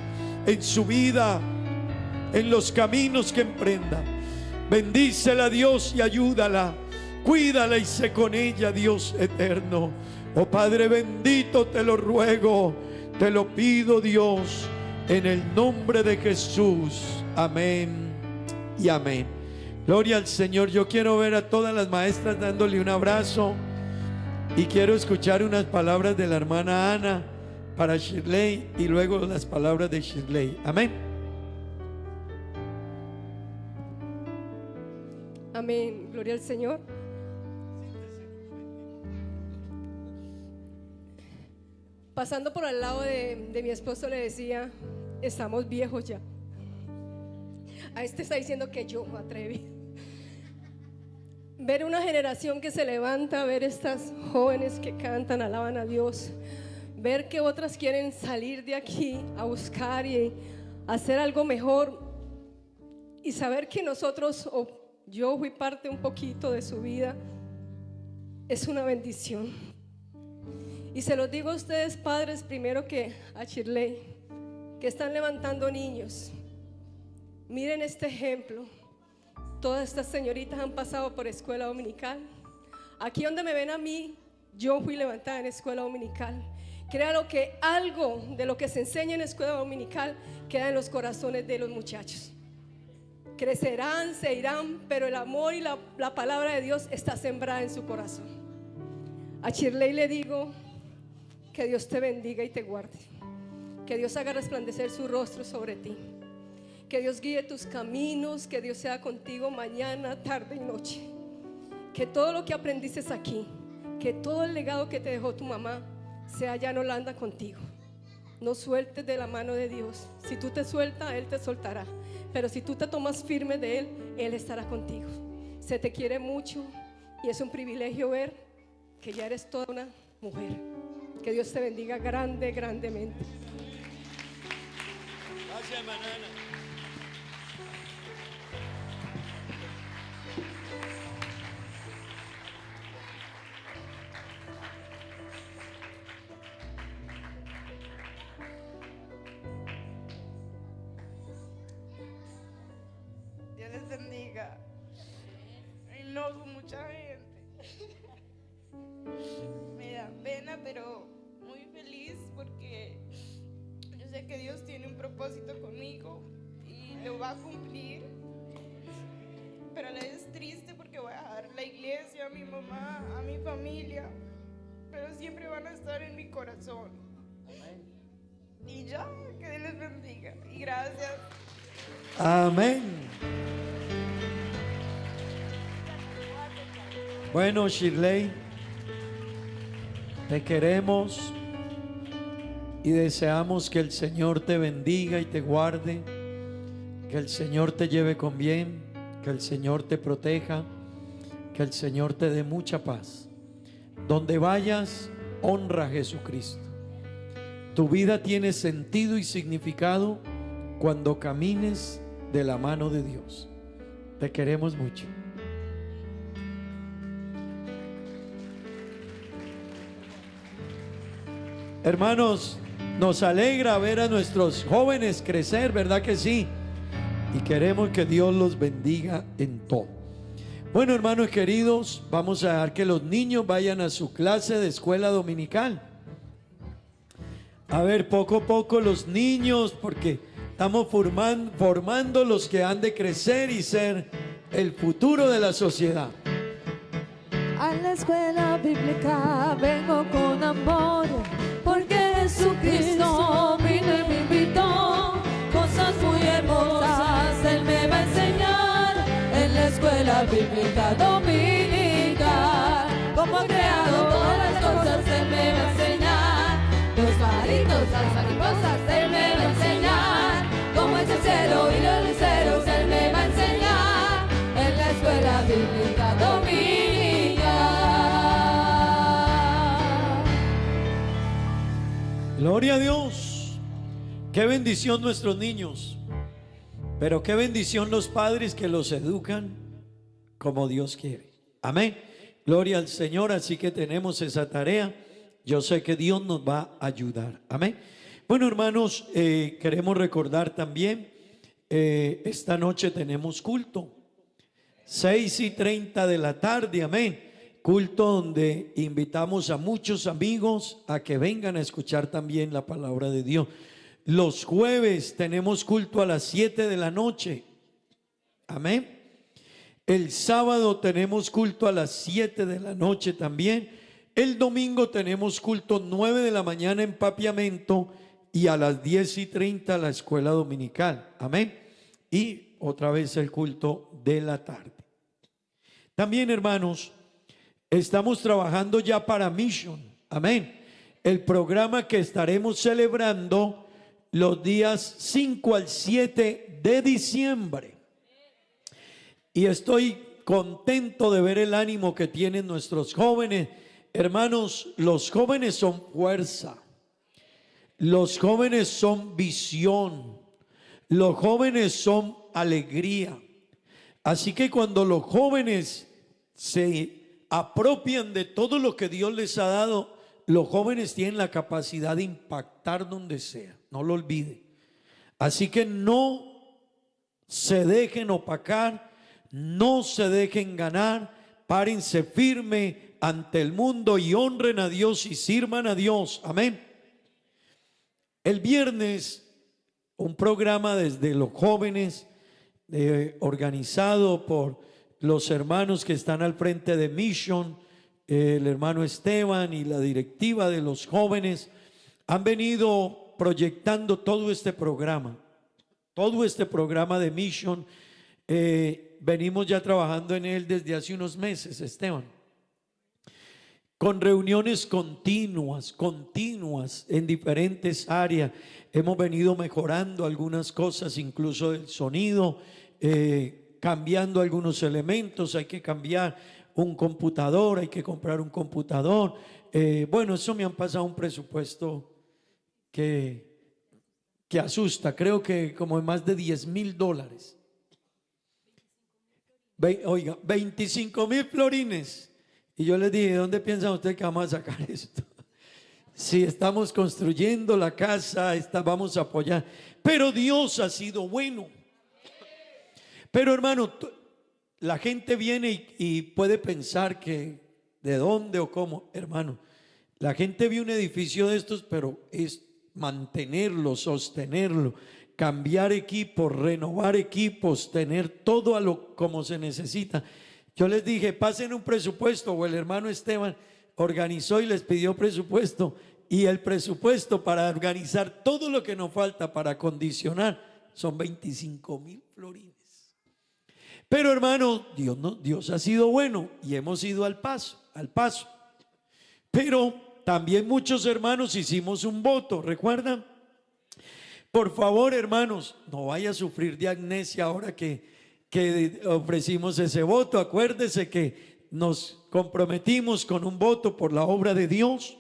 en su vida, en los caminos que emprenda. Bendícela, Dios, y ayúdala. Cuídala y sé con ella, Dios eterno. Oh Padre bendito, te lo ruego, te lo pido, Dios, en el nombre de Jesús. Amén y amén. Gloria al Señor. Yo quiero ver a todas las maestras dándole un abrazo y quiero escuchar unas palabras de la hermana Ana para Shirley y luego las palabras de Shirley. Amén. Amén. Gloria al Señor. Pasando por al lado de mi esposo le decía: estamos viejos ya. A este está diciendo que yo me atreví. Ver una generación que se levanta, ver estas jóvenes que cantan, alaban a Dios, ver que otras quieren salir de aquí a buscar y hacer algo mejor, y saber que nosotros, o yo fui parte un poquito de su vida, es una bendición. Y se los digo a ustedes, padres, primero que a Shirley, que están levantando niños. Miren este ejemplo. Todas estas señoritas han pasado por escuela dominical. Aquí donde me ven a mí, yo fui levantada en escuela dominical. Créalo que algo de lo que se enseña en escuela dominical queda en los corazones de los muchachos. Crecerán, se irán, pero el amor y la palabra de Dios está sembrada en su corazón. A Shirley le digo que Dios te bendiga y te guarde. Que Dios haga resplandecer su rostro sobre ti. Que Dios guíe tus caminos, que Dios sea contigo mañana, tarde y noche. Que todo lo que aprendiste aquí, que todo el legado que te dejó tu mamá, sea allá en Holanda contigo. No sueltes de la mano de Dios. Si tú te sueltas, Él te soltará. Pero si tú te tomas firme de Él, Él estará contigo. Se te quiere mucho y es un privilegio ver que ya eres toda una mujer. Que Dios te bendiga grandemente. Gracias, hermana. Dios les bendiga. Ay, no con mucha gente. Me da pena, pero muy feliz porque yo sé que Dios tiene un propósito conmigo y lo va a cumplir. Pero a la vez es triste porque voy a dejar la iglesia, a mi mamá, a mi familia, pero siempre van a estar en mi corazón. Y ya, que Dios les bendiga y gracias. Amén. Bueno, Shirley, te queremos y deseamos que el Señor te bendiga y te guarde, que el Señor te lleve con bien, que el Señor te proteja, que el Señor te dé mucha paz. Donde vayas, honra a Jesucristo. Tu vida tiene sentido y significado cuando camines de la mano de Dios. Te queremos mucho. Hermanos, nos alegra ver a nuestros jóvenes crecer, ¿verdad que sí? Y queremos que Dios los bendiga en todo. Bueno, hermanos queridos, vamos a dejar que los niños vayan a su clase de escuela dominical. A ver, poco a poco los niños, porque estamos formando los que han de crecer y ser el futuro de la sociedad. A la escuela bíblica vengo con amor, porque Jesucristo vino y me invitó. Cosas muy hermosas Él me va a enseñar en la escuela bíblica dominical. como ha creado todas las cosas, Él me va a enseñar. Los pajaritos, las mariposas, Él me va a enseñar. Como es el cielo y los luceros, Él me va a enseñar. En la escuela bíblica dominical. Gloria a Dios. Qué bendición nuestros niños, pero qué bendición los padres que los educan como Dios quiere. Amén. Gloria al Señor. Así que tenemos esa tarea. Yo sé que Dios nos va a ayudar. Amén. Bueno, hermanos, queremos recordar también, esta noche tenemos culto, 6:30 de la tarde. Amén. Culto donde invitamos a muchos amigos a que vengan a escuchar también la palabra de Dios. Los jueves tenemos culto a las 7 de la noche. Amén. El sábado tenemos culto a las 7 de la noche también. El domingo tenemos culto 9 de la mañana en Papiamento y a las 10:30 la escuela dominical. Amén. Y otra vez el culto de la tarde. También, hermanos, estamos trabajando ya para Mission. Amén. El programa que estaremos celebrando los días 5 al 7 de diciembre. Y estoy contento de ver el ánimo que tienen nuestros jóvenes. Hermanos, los jóvenes son fuerza. Los jóvenes son visión. Los jóvenes son alegría. Así que cuando los jóvenes se apropian de todo lo que Dios les ha dado, los jóvenes tienen la capacidad de impactar donde sea. No lo olvide. Así que no se dejen opacar, no se dejen ganar, párense firme ante el mundo y honren a Dios y sirvan a Dios. Amén. El viernes, un programa desde los jóvenes, organizado por los hermanos que están al frente de Mission, el hermano Esteban y la directiva de los jóvenes, han venido proyectando todo este programa de Mission. Venimos ya trabajando en él desde hace unos meses, Esteban, con reuniones continuas en diferentes áreas. Hemos venido mejorando algunas cosas, incluso del sonido, cambiando algunos elementos. Hay que cambiar un computador, hay que comprar un computador. Bueno, eso me han pasado un presupuesto que asusta. Creo que como más de $10,000. Oiga, 25,000 florines. Y yo les dije, ¿de dónde piensan ustedes que vamos a sacar esto? Si estamos construyendo la casa, vamos a apoyar. Pero Dios ha sido bueno. Pero hermano, la gente viene y puede pensar que de dónde o cómo. Hermano, la gente ve un edificio de estos, pero es mantenerlo, sostenerlo, cambiar equipos, renovar equipos, tener todo como se necesita. Yo les dije, pasen un presupuesto, o el hermano Esteban organizó y les pidió presupuesto, y el presupuesto para organizar todo lo que nos falta para acondicionar son 25,000 florines. Pero hermano, Dios ha sido bueno y hemos ido al paso. Pero también muchos hermanos hicimos un voto, ¿recuerdan? Por favor, hermanos, no vaya a sufrir de amnesia ahora que ofrecimos ese voto. Acuérdese que nos comprometimos con un voto por la obra de Dios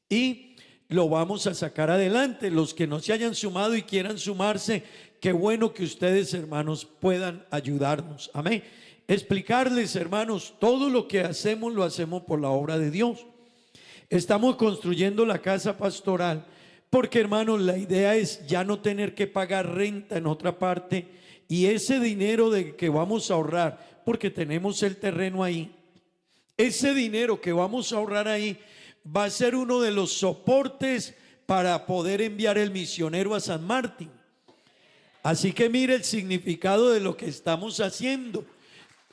y lo vamos a sacar adelante. Los que no se hayan sumado y quieran sumarse, qué bueno que ustedes, hermanos, puedan ayudarnos. Amén. Explicarles, hermanos, todo lo que hacemos lo hacemos por la obra de Dios. Estamos construyendo la casa pastoral porque, hermanos, la idea es ya no tener que pagar renta en otra parte, y ese dinero de que vamos a ahorrar, porque tenemos el terreno ahí, ese dinero que vamos a ahorrar ahí va a ser uno de los soportes para poder enviar el misionero a San Martín. Así que mire el significado de lo que estamos haciendo.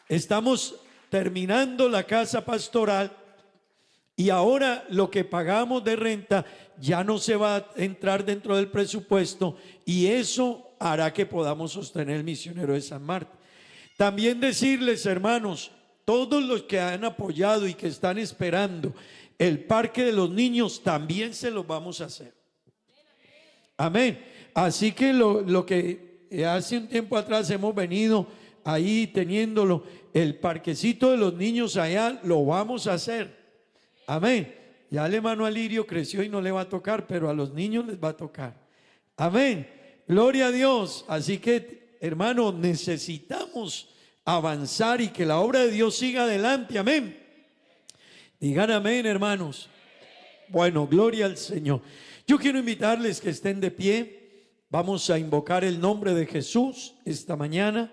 Estamos terminando la casa pastoral y ahora lo que pagamos de renta ya no se va a entrar dentro del presupuesto, y eso hará que podamos sostener el misionero de San Martín. También decirles, hermanos, todos los que han apoyado y que están esperando el parque de los niños, también se los vamos a hacer. Amén. Así que lo que hace un tiempo atrás hemos venido ahí teniéndolo, el parquecito de los niños allá, lo vamos a hacer. Amén. Ya el hermano Alirio creció y no le va a tocar, pero a los niños les va a tocar. Amén. Gloria a Dios. Así que, hermano, necesitamos avanzar y que la obra de Dios siga adelante. Amén. Digan amén, hermanos. Bueno, gloria al Señor. Yo quiero invitarles que estén de pie. Vamos a invocar el nombre de Jesús esta mañana.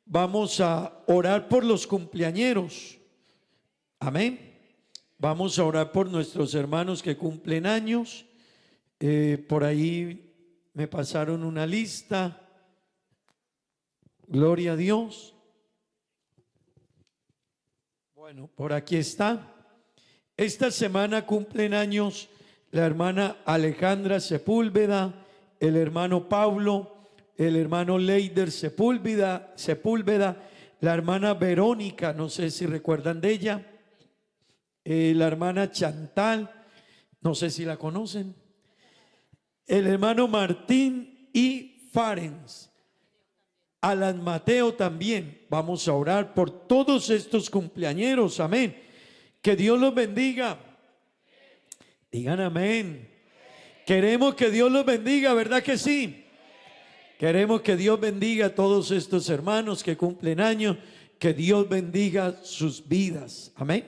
Vamos a orar por los cumpleañeros. Amén. Vamos a orar por nuestros hermanos que cumplen años. Por ahí me pasaron una lista. Gloria a Dios. Bueno, por aquí está. Esta semana cumplen años la hermana Alejandra Sepúlveda, el hermano Pablo, el hermano Leider Sepúlveda, la hermana Verónica, no sé si recuerdan de ella, la hermana Chantal, no sé si la conocen, el hermano Martín y Farens, Alan Mateo también. Vamos a orar por todos estos cumpleañeros, amén. Que Dios los bendiga. Digan amén. Queremos que Dios los bendiga, ¿verdad que sí? Queremos que Dios bendiga a todos estos hermanos que cumplen años, que Dios bendiga sus vidas. Amén.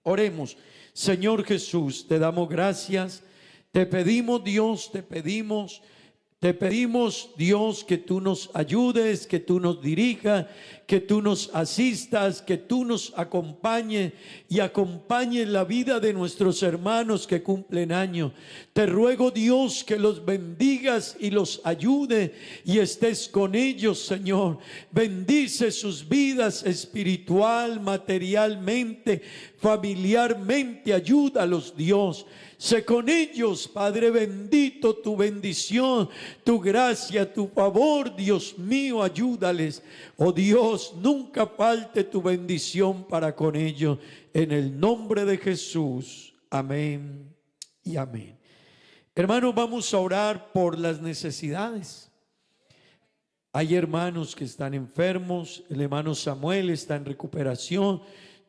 Oremos. Señor Jesús, te damos gracias. Te pedimos, Dios, te pedimos, Dios, que tú nos ayudes, que tú nos dirijas, que tú nos asistas, que tú nos acompañes y acompañes la vida de nuestros hermanos que cumplen años. Te ruego, Dios, que los bendigas y los ayude y estés con ellos, Señor. Bendice sus vidas espiritual, materialmente, familiarmente. Ayúdalos, Dios. Sé con ellos, Padre bendito, tu bendición, tu gracia, tu favor, Dios mío, ayúdales. Oh Dios, nunca falte tu bendición para con ellos. En el nombre de Jesús. Amén y amén. Hermanos, vamos a orar por las necesidades. Hay hermanos que están enfermos. El hermano Samuel está en recuperación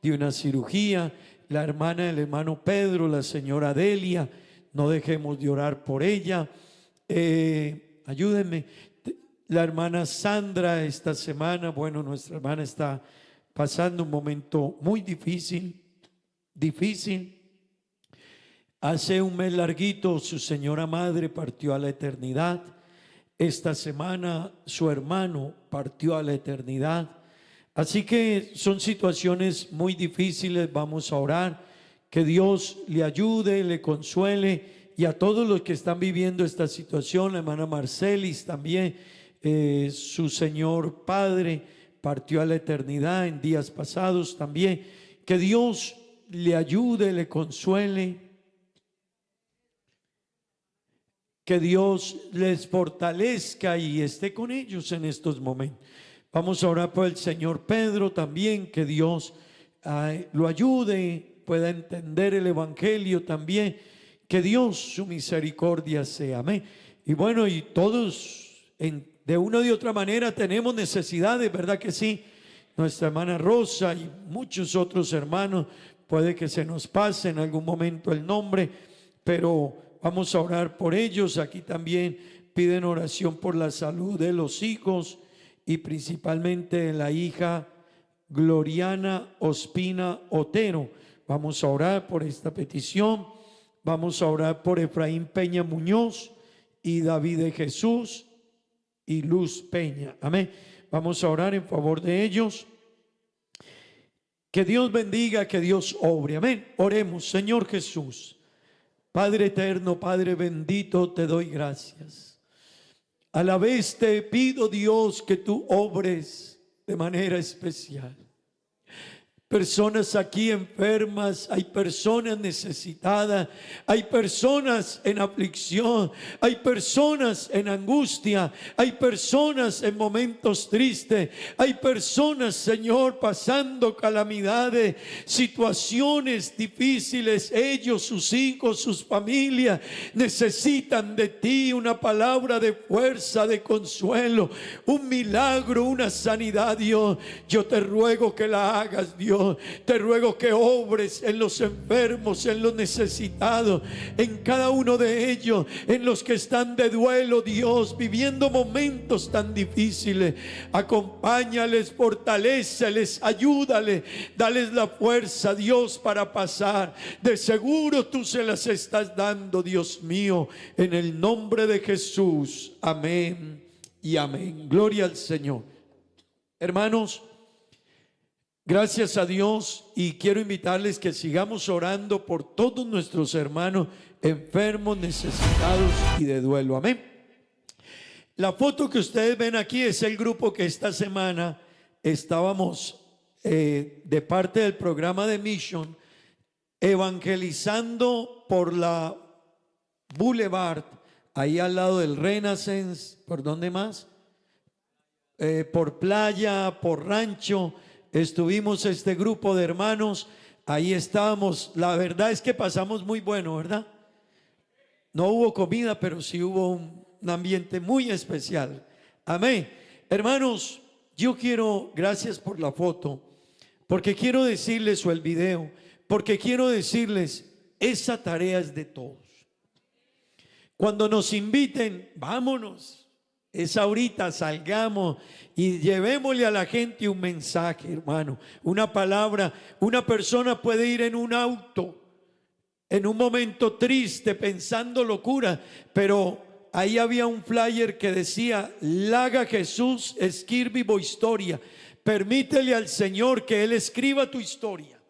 de una cirugía. La hermana del hermano Pedro, la señora Delia, no dejemos de orar por ella. Ayúdenme. La hermana Sandra esta semana, bueno, nuestra hermana está pasando un momento muy difícil. Hace un mes larguito su señora madre partió a la eternidad. Esta semana su hermano partió a la eternidad. Así que son situaciones muy difíciles. Vamos a orar que Dios le ayude, le consuele, y a todos los que están viviendo esta situación. La hermana Marcelis también, su señor padre partió a la eternidad en días pasados también. Que Dios le ayude, le consuele, que Dios les fortalezca y esté con ellos en estos momentos. Vamos a orar por el señor Pedro también, que Dios lo ayude, pueda entender el evangelio también, que Dios su misericordia sea, amén. Y bueno, y todos de una u de otra manera tenemos necesidades, ¿verdad que sí? Nuestra hermana Rosa y muchos otros hermanos, puede que se nos pase en algún momento el nombre, pero vamos a orar por ellos. Aquí también piden oración por la salud de los hijos, y principalmente la hija Gloriana Ospina Otero. Vamos a orar por esta petición. Vamos a orar por Efraín Peña Muñoz y David de Jesús y Luz Peña. Amén. Vamos a orar en favor de ellos. Que Dios bendiga, que Dios obre. Amén. Oremos. Señor Jesús, Padre eterno, Padre bendito, te doy gracias. A la vez te pido, Dios, que tú obres de manera especial. personas aquí enfermas, hay personas necesitadas, hay personas en aflicción, hay personas en angustia, hay personas en momentos tristes, hay personas, Señor, pasando calamidades, situaciones difíciles. Ellos, sus hijos, sus familias necesitan de ti una palabra de fuerza, de consuelo, un milagro, una sanidad, Dios. Yo te ruego que la hagas, Dios. Te ruego que obres en los enfermos, en los necesitados, en cada uno de ellos, en los que están de duelo, Dios, viviendo momentos tan difíciles. Acompáñales, fortaléceles, ayúdales, dales la fuerza, Dios, para pasar. De seguro tú se las estás dando, Dios mío, en el nombre de Jesús. Amén y amén. Gloria al Señor. Hermanos, gracias a Dios, y quiero invitarles que sigamos orando por todos nuestros hermanos enfermos, necesitados y de duelo. Amén. La foto que ustedes ven aquí es el grupo que esta semana estábamos de parte del programa de Mission evangelizando por la Boulevard, ahí al lado del Renaissance. ¿Por dónde más? Por Playa, por Rancho. Estuvimos este grupo de hermanos, ahí estábamos. La verdad es que pasamos muy bueno, ¿verdad? No hubo comida, pero sí hubo un ambiente muy especial. Amén. Hermanos, yo quiero, gracias por la foto, porque quiero decirles, o el video, porque quiero decirles, esa tarea es de todos. Cuando nos inviten, vámonos. Es ahorita, salgamos y llevémosle a la gente un mensaje, hermano, una palabra. Una persona puede ir en un auto, en un momento triste, pensando locura, pero ahí había un flyer que decía: Laga Jesús, escribe tu historia. Permítele al Señor que Él escriba tu historia.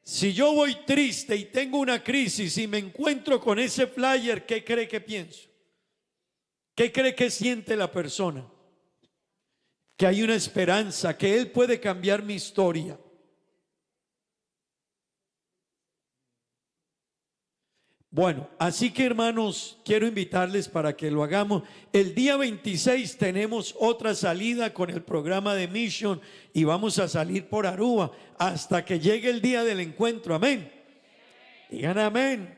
Si yo voy triste y tengo una crisis y me encuentro con ese flyer, ¿qué cree que pienso? ¿Qué cree que siente la persona? Que hay una esperanza, que Él puede cambiar mi historia. Bueno, así que hermanos, quiero invitarles para que lo hagamos. El día 26 tenemos otra salida con el programa de Mission y vamos a salir por Aruba hasta que llegue el día del encuentro. Amén. Digan amén.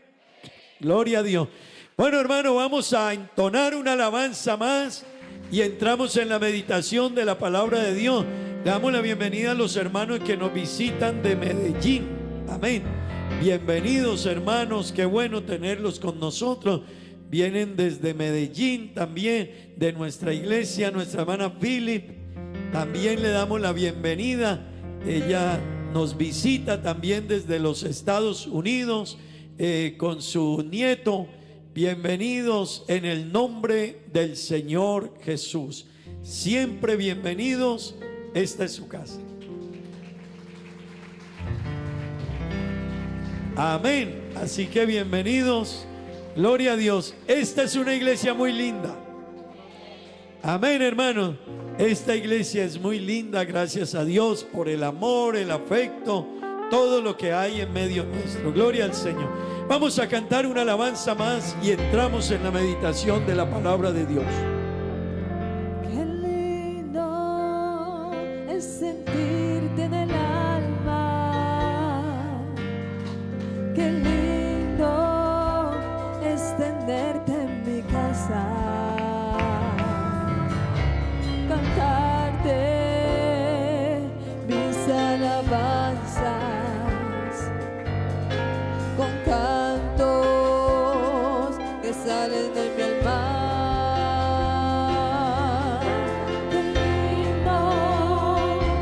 Gloria a Dios. Bueno, hermano, vamos a entonar una alabanza más y entramos en la meditación de la palabra de Dios. Le damos la bienvenida a los hermanos que nos visitan de Medellín. Amén. Bienvenidos, hermanos, qué bueno tenerlos con nosotros. Vienen desde Medellín también, de nuestra iglesia, nuestra hermana Philip. También le damos la bienvenida. Ella nos visita también desde los Estados Unidos con su nieto. Bienvenidos en el nombre del Señor Jesús. Siempre bienvenidos. Esta es su casa. Amén. Así que bienvenidos. Gloria a Dios. Esta es una iglesia muy linda. Amén, hermano. Esta iglesia es muy linda. Gracias a Dios por el amor, el afecto, todo lo que hay en medio nuestro. Gloria al Señor. Vamos a cantar una alabanza más y entramos en la meditación de la palabra de Dios. Qué lindo es sentirte en el alma. Qué lindo es tenerte en mi casa. Cantarte mis alabanzas con cantos que salen de mi alma. Qué lindo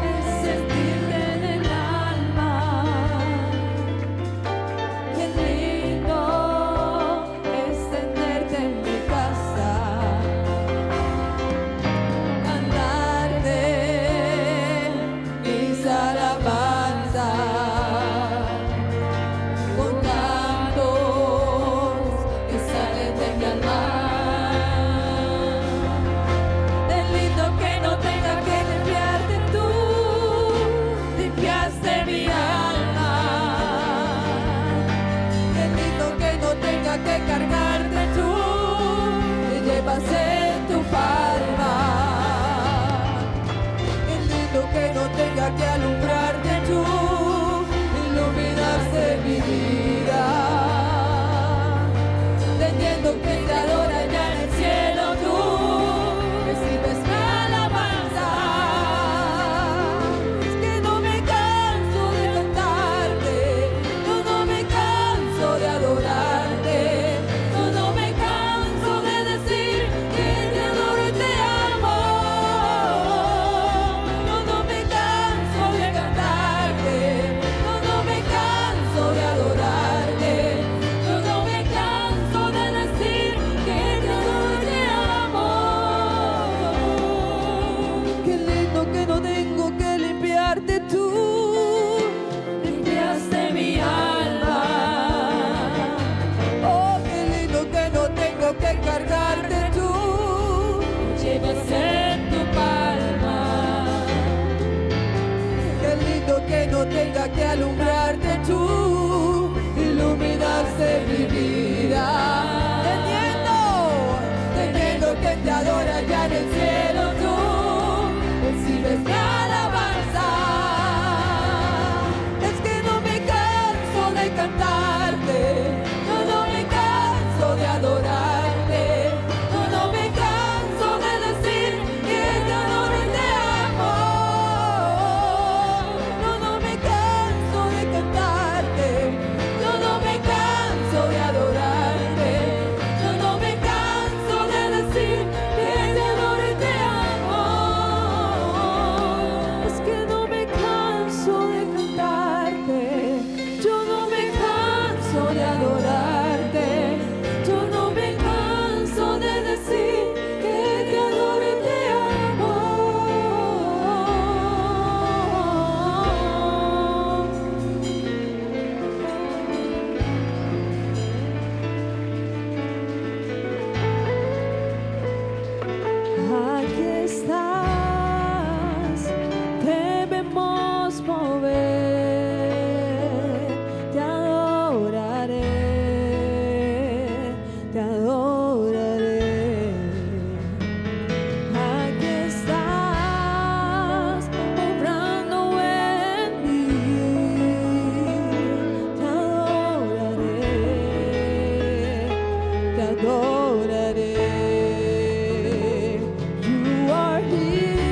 es sentirte en el alma. Qué lindo es tenerte en mi casa. Cantarte mis alabanzas mi alma. Qué lindo que no tenga que cargarte tú, me llevas en tu palma. Qué lindo que no tenga que alumbrarte tú, iluminaste mi vida. Teniendo que te adora ya en el cielo tú, recibes mi alabanza. Es que no me canso de cantarte, yo no me canso de adorarte, yo no me canso de decir que te adoro y te amo. Yo no me canso de cantarte, yo no me canso de adorarte, yo no me canso de decir que te adoro y te amo. Qué lindo que no tengo que limpiarte tú, limpiaste mi alma. Oh, qué lindo que no tengo que cargarte tú, llevas en tu palma. Qué lindo que no tenga que alumbrarte tú, iluminaste mi vida. Teniendo que te adora ya en el cielo tú, recibes mi alabanza. Es que no me canso de cantarte, yo no me canso de adorarte, yo no me canso de decir que te adoro y te amo. Yo no me canso de cantarte, yo no me canso de adorarte, yo no me canso de decir que te adoro y te amo. Es que no me canso de cantarte, yo no me canso de adorarte, yo no me canso de decir que te adoro y te amo. Aquí estás, debemos mover, te adoraré, te adoraré. Aquí estás, obrando en mí, te adoraré, te adoraré. You are here,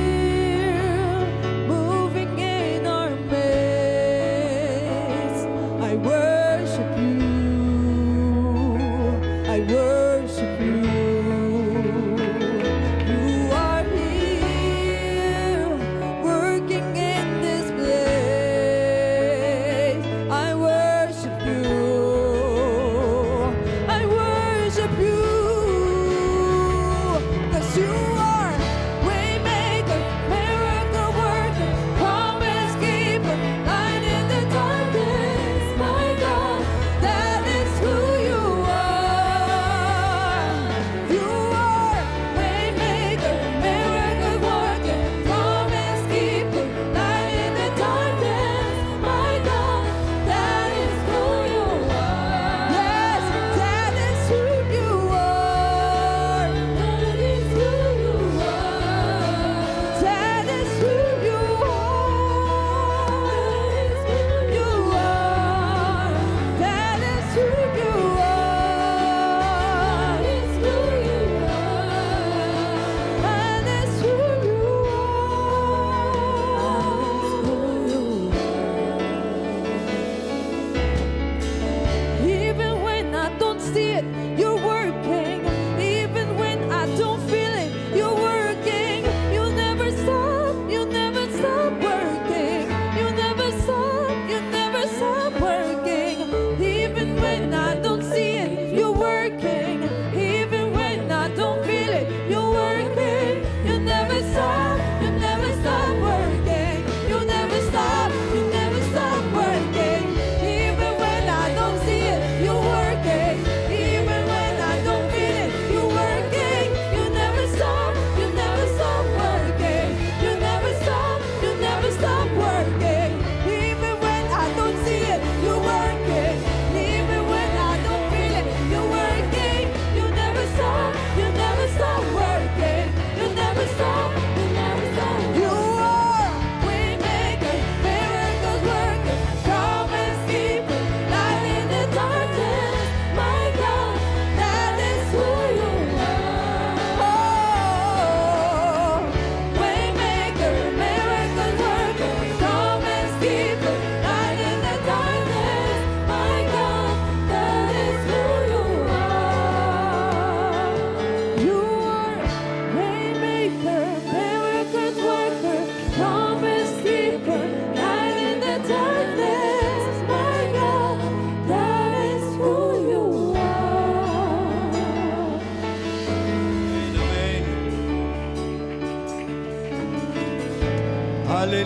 moving in our midst. I worship you, I worship you. You are here, working in this place. I worship you, I worship you. 'Cause you are waymaker, miracle worker, promise keeper, light in the darkness, my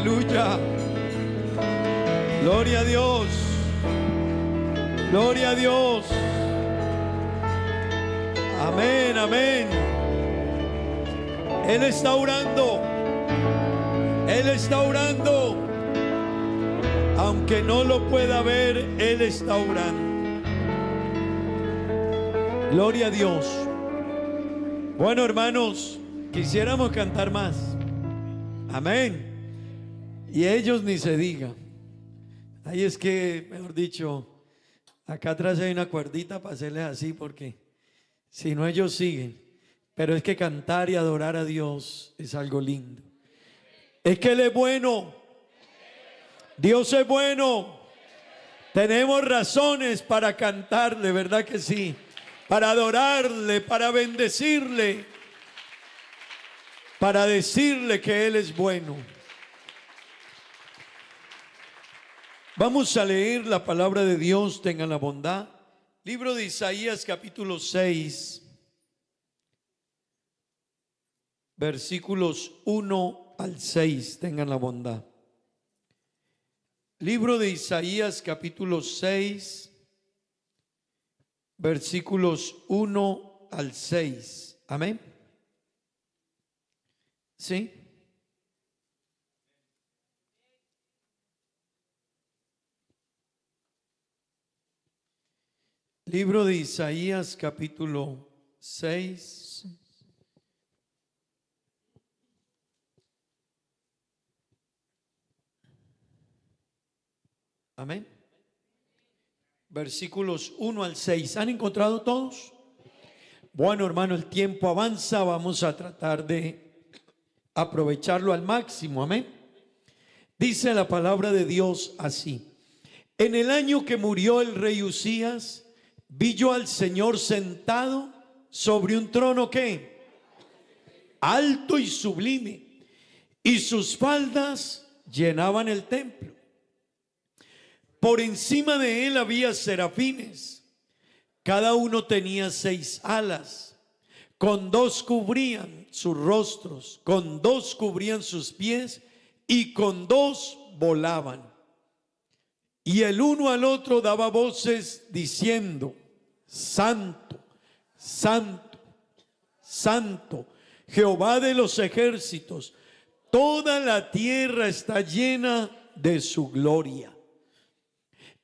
Aleluya. Gloria a Dios. Gloria a Dios. Amén, amén. Él está orando. Él está orando. Aunque no lo pueda ver, Él está orando. Gloria a Dios. Bueno, hermanos, quisiéramos cantar más. Amén. Y ellos ni se diga. Ahí es que, mejor dicho, acá atrás hay una cuerdita para hacerles así, porque si no ellos siguen. Pero es que cantar y adorar a Dios es algo lindo. Es que Él es bueno. Dios es bueno. Tenemos razones para cantarle, ¿verdad que sí? Para adorarle, para bendecirle, para decirle que Él es bueno. Vamos a leer la palabra de Dios, tengan la bondad. Libro de Isaías capítulo 6, versículos 1 al 6, tengan la bondad. Libro de Isaías capítulo 6, versículos 1 al 6. Amén. ¿Sí? Libro de Isaías capítulo 6. Amén. Versículos 1 al 6. ¿Han encontrado todos? Bueno, hermano, el tiempo avanza. Vamos a tratar de aprovecharlo al máximo. Amén. Dice la palabra de Dios así: en el año que murió el rey Usías, vi yo al Señor sentado sobre un trono que alto y sublime, y sus faldas llenaban el templo. Por encima de él había serafines, cada uno tenía 6 alas, con 2 cubrían sus rostros, con 2 cubrían sus pies, y con 2 volaban. Y el uno al otro daba voces diciendo: Santo, Santo, Santo, Jehová de los ejércitos, toda la tierra está llena de su gloria.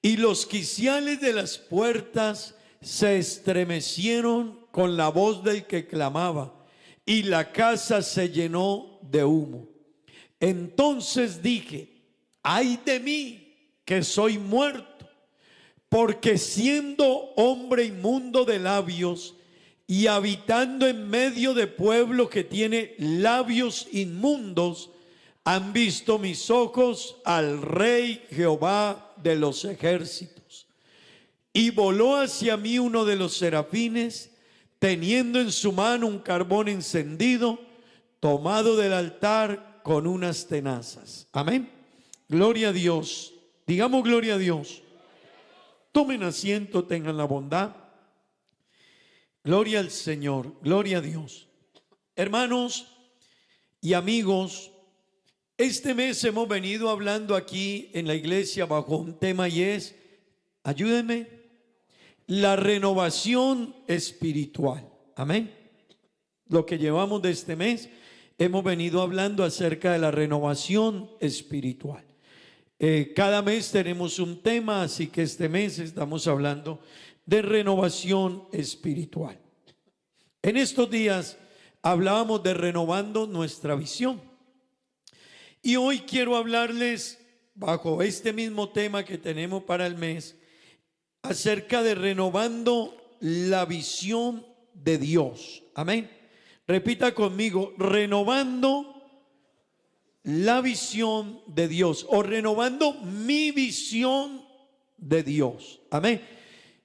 Y los quiciales de las puertas se estremecieron con la voz del que clamaba, y la casa se llenó de humo. Entonces dije: ay de mí, que soy muerto, porque siendo hombre inmundo de labios y habitando en medio de pueblo que tiene labios inmundos, han visto mis ojos al Rey Jehová de los ejércitos. Y voló hacia mí uno de los serafines, teniendo en su mano un carbón encendido, tomado del altar con unas tenazas. Amén. Gloria a Dios. Digamos gloria a Dios. Tomen asiento, tengan la bondad. Gloria al Señor, gloria a Dios. Hermanos y amigos, este mes hemos venido hablando aquí en la iglesia bajo un tema, y es, ayúdenme, la renovación espiritual. Amén. Lo que llevamos de este mes, hemos venido hablando acerca de la renovación espiritual. Cada mes tenemos un tema, así que este mes estamos hablando de renovación espiritual. En estos días hablábamos de renovando nuestra visión. Y hoy quiero hablarles, bajo este mismo tema que tenemos para el mes, acerca de renovando la visión de Dios. Amén. Repita conmigo: renovando la visión de Dios, o renovando mi visión de Dios. Amén.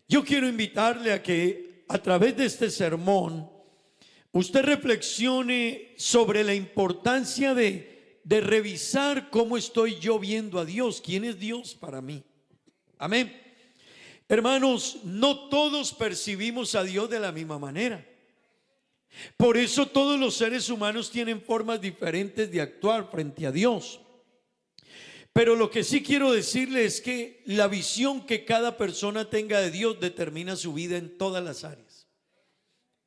Yo quiero invitarle a que a través de este sermón usted reflexione sobre la importancia de revisar cómo estoy yo viendo a Dios. ¿Quién es Dios para mí? Amén. Hermanos, no todos percibimos a Dios de la misma manera. Por eso todos los seres humanos tienen formas diferentes de actuar frente a Dios. Pero lo que sí quiero decirle es que la visión que cada persona tenga de Dios determina su vida en todas las áreas.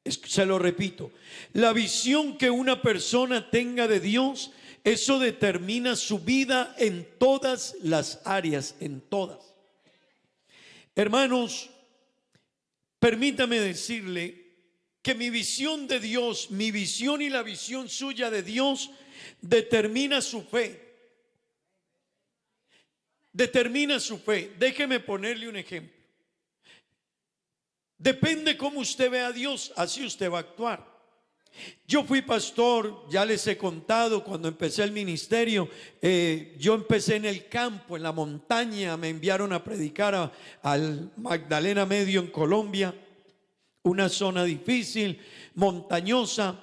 Se lo repito, la visión que una persona tenga de Dios, eso determina su vida en todas las áreas, en todas. Hermanos, permítame decirle que mi visión de Dios, mi visión y la visión suya de Dios determina su fe. Determina su fe. Déjeme ponerle un ejemplo. Depende cómo usted ve a Dios, así usted va a actuar. Yo fui pastor, ya les he contado, cuando empecé el ministerio, yo empecé en el campo, en la montaña. Me enviaron a predicar al Magdalena Medio en Colombia, una zona difícil, montañosa,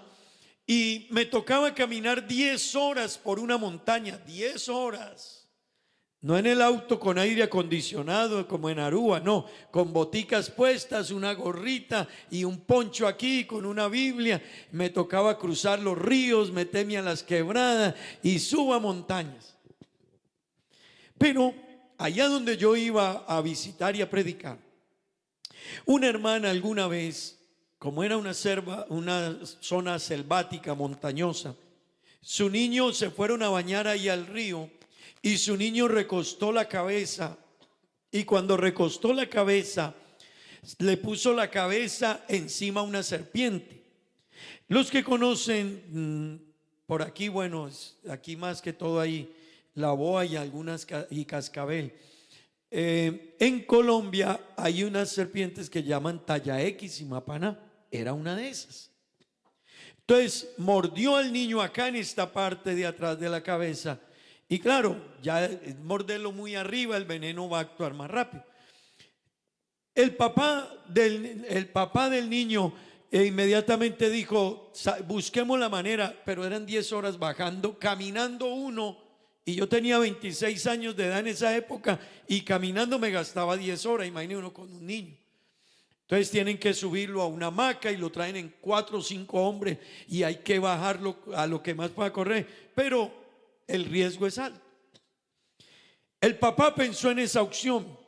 y me tocaba caminar 10 horas por una montaña, 10 horas. No en el auto con aire acondicionado como en Aruba, no, con boticas puestas, una gorrita y un poncho aquí con una Biblia. Me tocaba cruzar los ríos, meterme a las quebradas y suba montañas. Pero allá donde yo iba a visitar y a predicar, una hermana alguna vez, como era una zona selvática, montañosa, su niño se fueron a bañar ahí al río. Y su niño recostó la cabeza, y cuando recostó la cabeza, le puso la cabeza encima a una serpiente. Los que conocen por aquí, bueno, aquí más que todo hay la boa y algunas y cascabel. En Colombia hay unas serpientes que llaman talla X y mapaná. Era una de esas. Entonces mordió al niño acá en esta parte de atrás de la cabeza. Y claro, ya morderlo muy arriba, el veneno va a actuar más rápido. El papá del niño inmediatamente dijo: busquemos la manera. Pero eran 10 horas bajando, caminando uno. Y yo tenía 26 años de edad en esa época, y caminando me gastaba 10 horas. Imagínate uno con un niño. Entonces tienen que subirlo a una hamaca y lo traen en 4 o 5 hombres, y hay que bajarlo a lo que más pueda correr. Pero el riesgo es alto. El papá pensó en esa opción.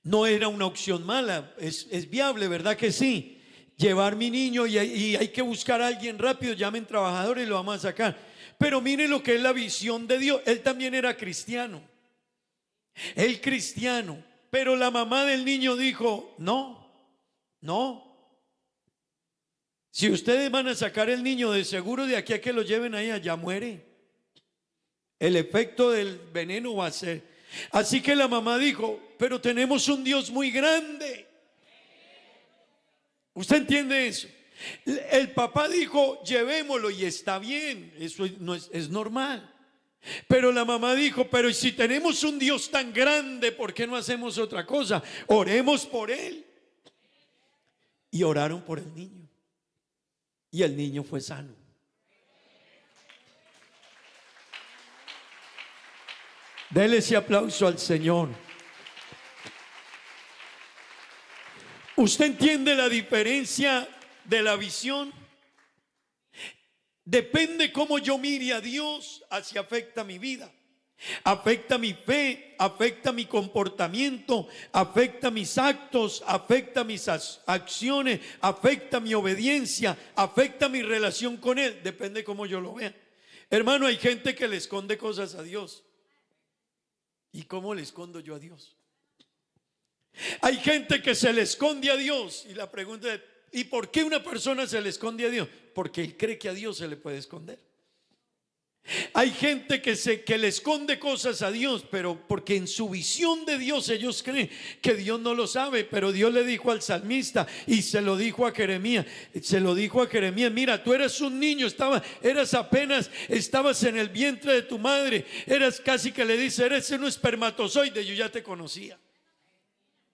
No era una opción mala, es viable, ¿verdad que sí? Llevar mi niño y hay que buscar a alguien rápido, llamen trabajadores y lo vamos a sacar. Pero mire lo que es la visión de Dios. Él también era cristiano. Él cristiano. Pero la mamá del niño dijo: no. Si ustedes van a sacar el niño, de seguro de aquí a que lo lleven ahí, allá muere. El efecto del veneno va a ser. Así que la mamá dijo: pero tenemos un Dios muy grande. ¿Usted entiende eso? El papá dijo: llevémoslo, y está bien, eso no es normal. Pero la mamá dijo: pero si tenemos un Dios tan grande, ¿por qué no hacemos otra cosa? Oremos por él. Y oraron por el niño, y el niño fue sano. Dele ese aplauso al Señor. ¿Usted entiende la diferencia de la visión? Depende cómo yo mire a Dios, así afecta mi vida, afecta mi fe, afecta mi comportamiento, afecta mis actos, afecta mis acciones, afecta mi obediencia, afecta mi relación con Él. Depende cómo yo lo vea. Hermano, hay gente que le esconde cosas a Dios. ¿Y cómo le escondo yo a Dios? Hay gente que se le esconde a Dios, y la pregunta es: ¿y por qué una persona se le esconde a Dios? Porque él cree que a Dios se le puede esconder. Hay gente que le esconde cosas a Dios, pero porque en su visión de Dios ellos creen que Dios no lo sabe. Pero Dios le dijo al salmista, y se lo dijo a Jeremías, mira, tú eras un niño, estabas en el vientre de tu madre, eras casi que le dice, eres un espermatozoide, yo ya te conocía.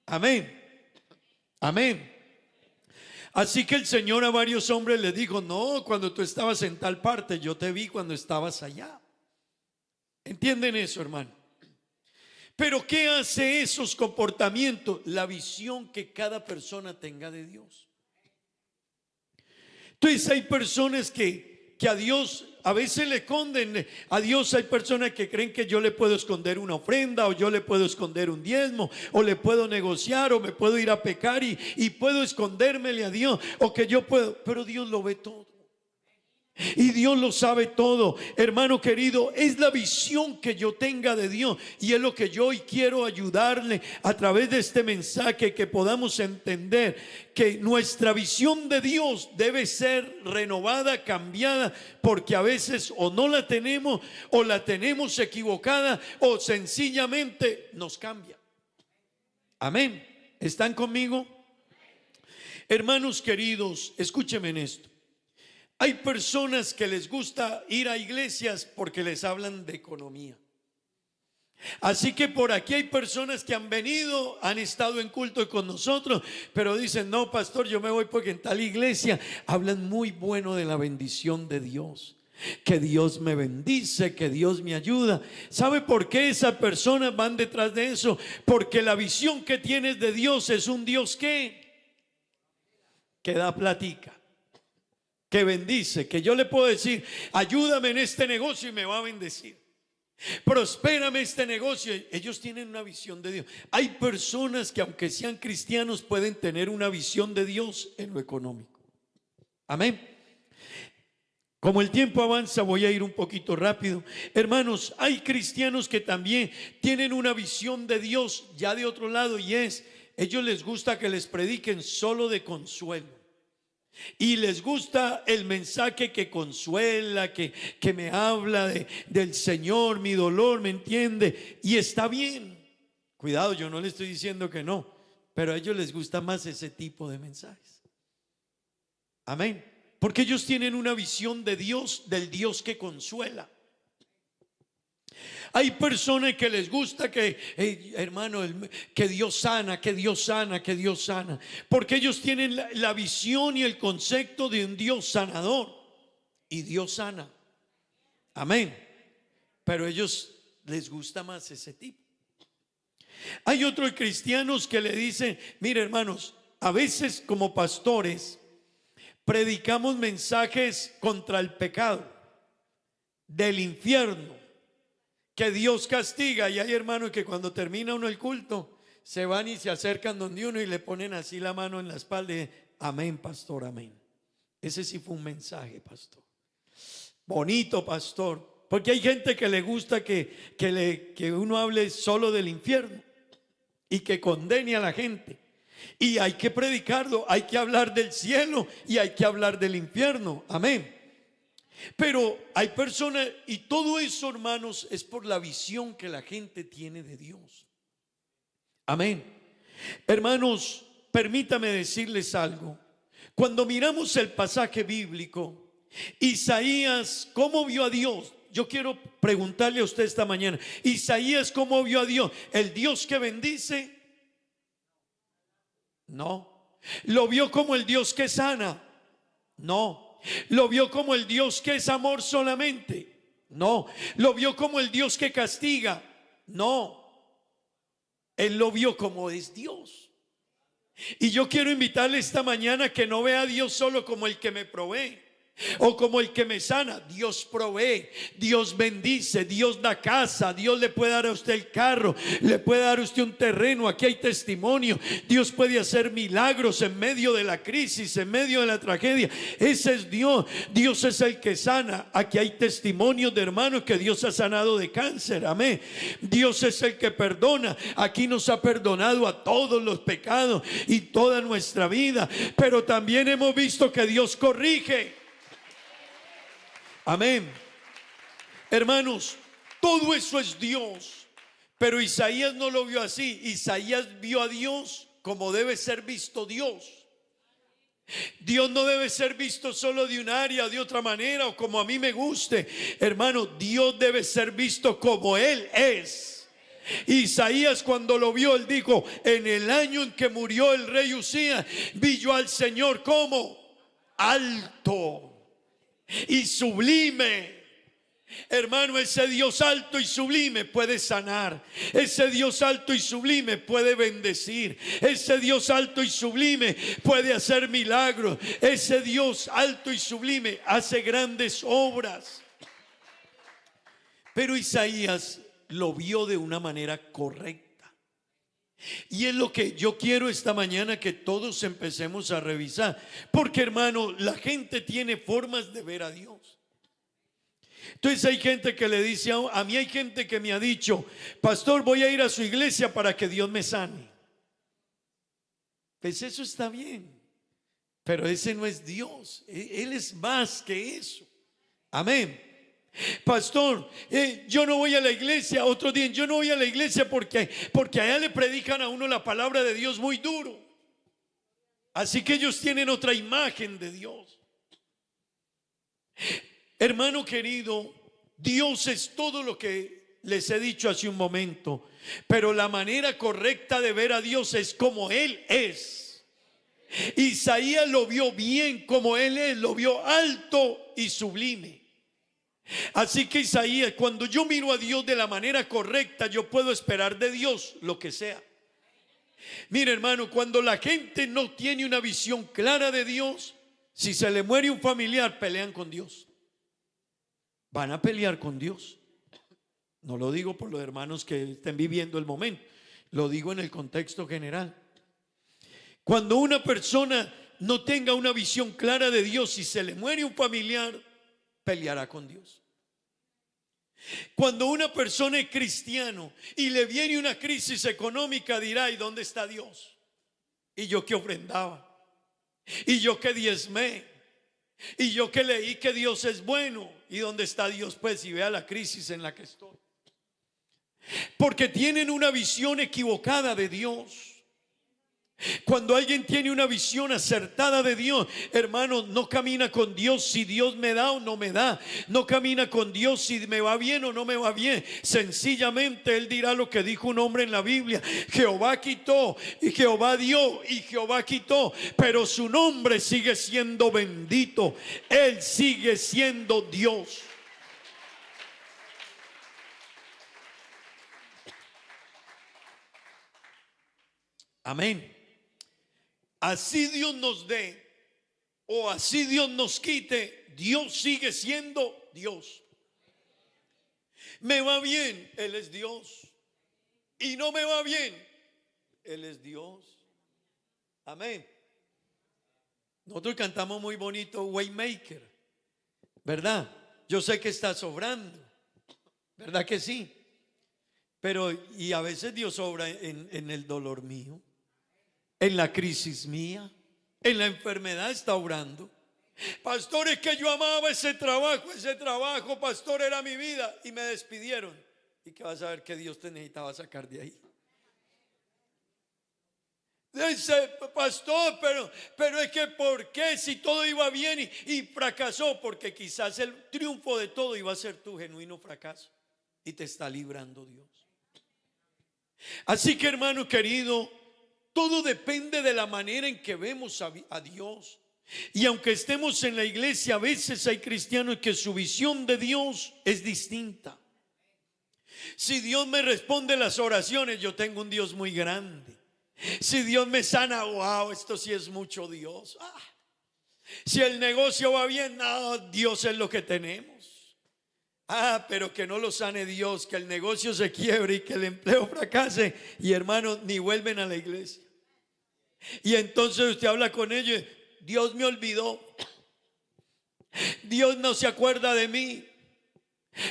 Amén. Amén. Así que el Señor a varios hombres les dijo: no, cuando tú estabas en tal parte, yo te vi cuando estabas allá. ¿Entienden eso, hermano? Pero ¿qué hace esos comportamientos? La visión que cada persona tenga de Dios. Entonces hay personas que a Dios a veces le esconden a Dios. Hay personas que creen que yo le puedo esconder una ofrenda, o yo le puedo esconder un diezmo, o le puedo negociar, o me puedo ir a pecar y puedo escondérmele a Dios, o que yo puedo, pero Dios lo ve todo. Y Dios lo sabe todo, hermano querido. Es la visión que yo tenga de Dios, y es lo que yo hoy quiero ayudarle a través de este mensaje, que podamos entender que nuestra visión de Dios debe ser renovada, cambiada, porque a veces o no la tenemos, o la tenemos equivocada, o sencillamente nos cambia. Amén. ¿Están conmigo? Hermanos queridos, escúchenme en esto. Hay personas que les gusta ir a iglesias porque les hablan de economía. Así que por aquí hay personas que han venido, han estado en culto con nosotros, pero dicen: no, pastor, yo me voy porque en tal iglesia hablan muy bueno de la bendición de Dios, que Dios me bendice, que Dios me ayuda. ¿Sabe por qué esas personas van detrás de eso? Porque la visión que tienes de Dios es un Dios que da platica, que bendice, que yo le puedo decir: ayúdame en este negocio y me va a bendecir, prospérame este negocio. Ellos tienen una visión de Dios. Hay personas que, aunque sean cristianos, pueden tener una visión de Dios en lo económico. Amén. Como el tiempo avanza, voy a ir un poquito rápido. Hermanos, hay cristianos que también tienen una visión de Dios ya de otro lado, y es: ellos les gusta que les prediquen solo de consuelo. Y les gusta el mensaje que consuela, que me habla del Señor, mi dolor, ¿me entiende? Y está bien. Cuidado, yo no le estoy diciendo que no, pero a ellos les gusta más ese tipo de mensajes. Amén. Porque ellos tienen una visión de Dios, del Dios que consuela. Hay personas que les gusta que, hermano, que Dios sana, que Dios sana, que Dios sana. Porque ellos tienen la visión y el concepto de un Dios sanador. Y Dios sana. Amén. Pero a ellos les gusta más ese tipo. Hay otros cristianos que le dicen: mire, hermanos, a veces como pastores predicamos mensajes contra el pecado, del infierno, que Dios castiga. Y hay hermanos que cuando termina uno el culto se van y se acercan donde uno y le ponen así la mano en la espalda y: amén, pastor, amén. Ese sí fue un mensaje, pastor. Bonito, pastor. Porque hay gente que le gusta que uno hable solo del infierno y que condene a la gente. Y hay que predicarlo, hay que hablar del cielo y hay que hablar del infierno. Amén. Pero hay personas, y todo eso, hermanos, es por la visión que la gente tiene de Dios. Amén. Hermanos, permítame decirles algo. Cuando miramos el pasaje bíblico, Isaías, ¿cómo vio a Dios? Yo quiero preguntarle a usted esta mañana: Isaías, ¿cómo vio a Dios? ¿El Dios que bendice? No. ¿Lo vio como el Dios que sana? No. ¿Lo vio como el Dios que es amor solamente? No. ¿Lo vio como el Dios que castiga? No. Él lo vio como es Dios. Y yo quiero invitarle esta mañana que no vea a Dios solo como el que me provee o como el que me sana. Dios provee, Dios bendice, Dios da casa, Dios le puede dar a usted el carro, le puede dar a usted un terreno. Aquí hay testimonio. Dios puede hacer milagros en medio de la crisis, en medio de la tragedia. Ese es Dios. Dios es el que sana. Aquí hay testimonios de hermanos que Dios ha sanado de cáncer. Amén. Dios es el que perdona. Aquí nos ha perdonado a todos los pecados y toda nuestra vida. Pero también hemos visto que Dios corrige. Amén. Hermanos, todo eso es Dios. Pero Isaías no lo vio así. Isaías vio a Dios como debe ser visto Dios. Dios no debe ser visto solo de un área o de otra manera o como a mí me guste. Hermano, Dios debe ser visto como Él es. Isaías, cuando lo vio, él dijo: en el año en que murió el rey Usías, vi yo al Señor como alto y sublime. Hermano, ese Dios alto y sublime puede sanar. Ese Dios alto y sublime puede bendecir. Ese Dios alto y sublime puede hacer milagros. Ese Dios alto y sublime hace grandes obras. Pero Isaías lo vio de una manera correcta. Y es lo que yo quiero esta mañana que todos empecemos a revisar. Porque, hermano, la gente tiene formas de ver a Dios. Entonces hay gente que le dice, a mí hay gente que me ha dicho, pastor, voy a ir a su iglesia para que Dios me sane. Pues eso está bien, pero ese no es Dios. Él es más que eso. Amén. Pastor, yo no voy a la iglesia. Otro día, yo no voy a la iglesia porque allá le predican a uno la palabra de Dios muy duro. Así que ellos tienen otra imagen de Dios. Hermano querido, Dios es todo lo que les he dicho hace un momento, pero la manera correcta de ver a Dios es como Él es. Isaías lo vio bien como Él es, lo vio alto y sublime. Así que Isaías, cuando yo miro a Dios de la manera correcta, yo puedo esperar de Dios lo que sea. Mire, hermano, cuando la gente no tiene una visión clara de Dios, si se le muere un familiar, pelean con Dios. Van a pelear con Dios. No lo digo por los hermanos que estén viviendo el momento, lo digo en el contexto general. Cuando una persona no tenga una visión clara de Dios, si se le muere un familiar, peleará con Dios. Cuando una persona es cristiano y le viene una crisis económica, dirá, ¿y dónde está Dios? Y yo que ofrendaba, y yo que diezmé, y yo que leí que Dios es bueno. ¿Y dónde está Dios? Pues, y vea la crisis en la que estoy. Porque tienen una visión equivocada de Dios. Cuando alguien tiene una visión acertada de Dios, hermano, no camina con Dios si Dios me da o no me da. No camina con Dios si me va bien o no me va bien. Sencillamente Él dirá lo que dijo un hombre en la Biblia: Jehová quitó y Jehová dio y Jehová quitó, pero su nombre sigue siendo bendito. Él sigue siendo Dios. Amén. Así Dios nos dé o así Dios nos quite, Dios sigue siendo Dios. Me va bien, Él es Dios. Y no me va bien, Él es Dios. Amén. Nosotros cantamos muy bonito Waymaker, ¿verdad? Yo sé que está sobrando, ¿verdad que sí? Pero y a veces Dios obra en el dolor mío, en la crisis mía, en la enfermedad está obrando. Pastor, es que yo amaba ese trabajo, pastor, era mi vida y me despidieron. ¿Y qué vas a ver que Dios te necesitaba sacar de ahí? Dice, pastor, pero es que ¿por qué si todo iba bien y fracasó? Porque quizás el triunfo de todo iba a ser tu genuino fracaso y te está librando Dios. Así que, hermano querido, todo depende de la manera en que vemos a Dios. Y aunque estemos en la iglesia, a veces hay cristianos que su visión de Dios es distinta. Si Dios me responde las oraciones, yo tengo un Dios muy grande. Si Dios me sana, wow, esto sí es mucho Dios. Si el negocio va bien, no, Dios es lo que tenemos. Pero que no lo sane Dios, que el negocio se quiebre y que el empleo fracase, y hermanos, ni vuelven a la iglesia. Y entonces usted habla con ellos: Dios me olvidó, Dios no se acuerda de mí,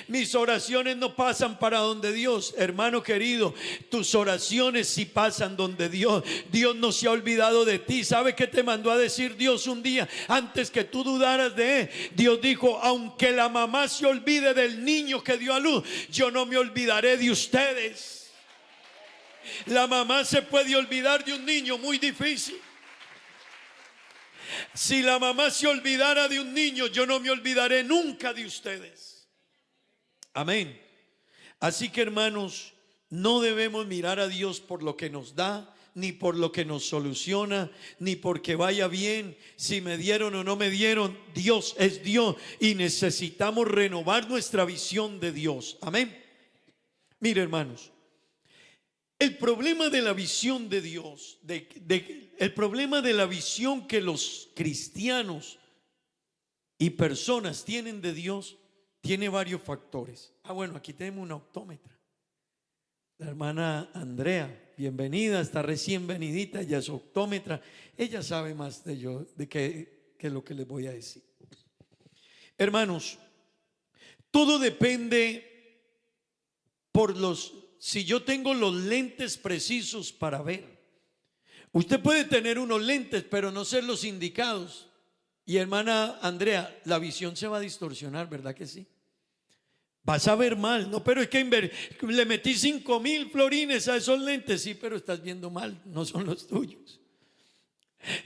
mis oraciones no pasan para donde Dios. Hermano querido, tus oraciones sí pasan donde Dios. Dios no se ha olvidado de ti. ¿Sabe qué te mandó a decir Dios un día antes que tú dudaras de Él? Dios dijo: aunque la mamá se olvide del niño que dio a luz, yo no me olvidaré de ustedes. La mamá se puede olvidar de un niño, muy difícil. Si la mamá se olvidara de un niño, yo no me olvidaré nunca de ustedes. Amén. Así que, hermanos, no debemos mirar a Dios por lo que nos da, ni por lo que nos soluciona, ni porque vaya bien, si me dieron o no me dieron. Dios es Dios y necesitamos renovar nuestra visión de Dios. Amén. Mire, hermanos, el problema de la visión de Dios, el problema de la visión que los cristianos y personas tienen de Dios, tiene varios factores. Bueno, aquí tenemos una optómetra. La hermana Andrea, bienvenida, está recién venidita, ella es optómetra. Ella sabe más de que lo que les voy a decir. Hermanos, todo depende si yo tengo los lentes precisos para ver. Usted puede tener unos lentes, pero no ser los indicados. Y hermana Andrea, la visión se va a distorsionar, ¿verdad que sí? Vas a ver mal, no, pero es que le metí 5,000 florines a esos lentes, sí, pero estás viendo mal, no son los tuyos.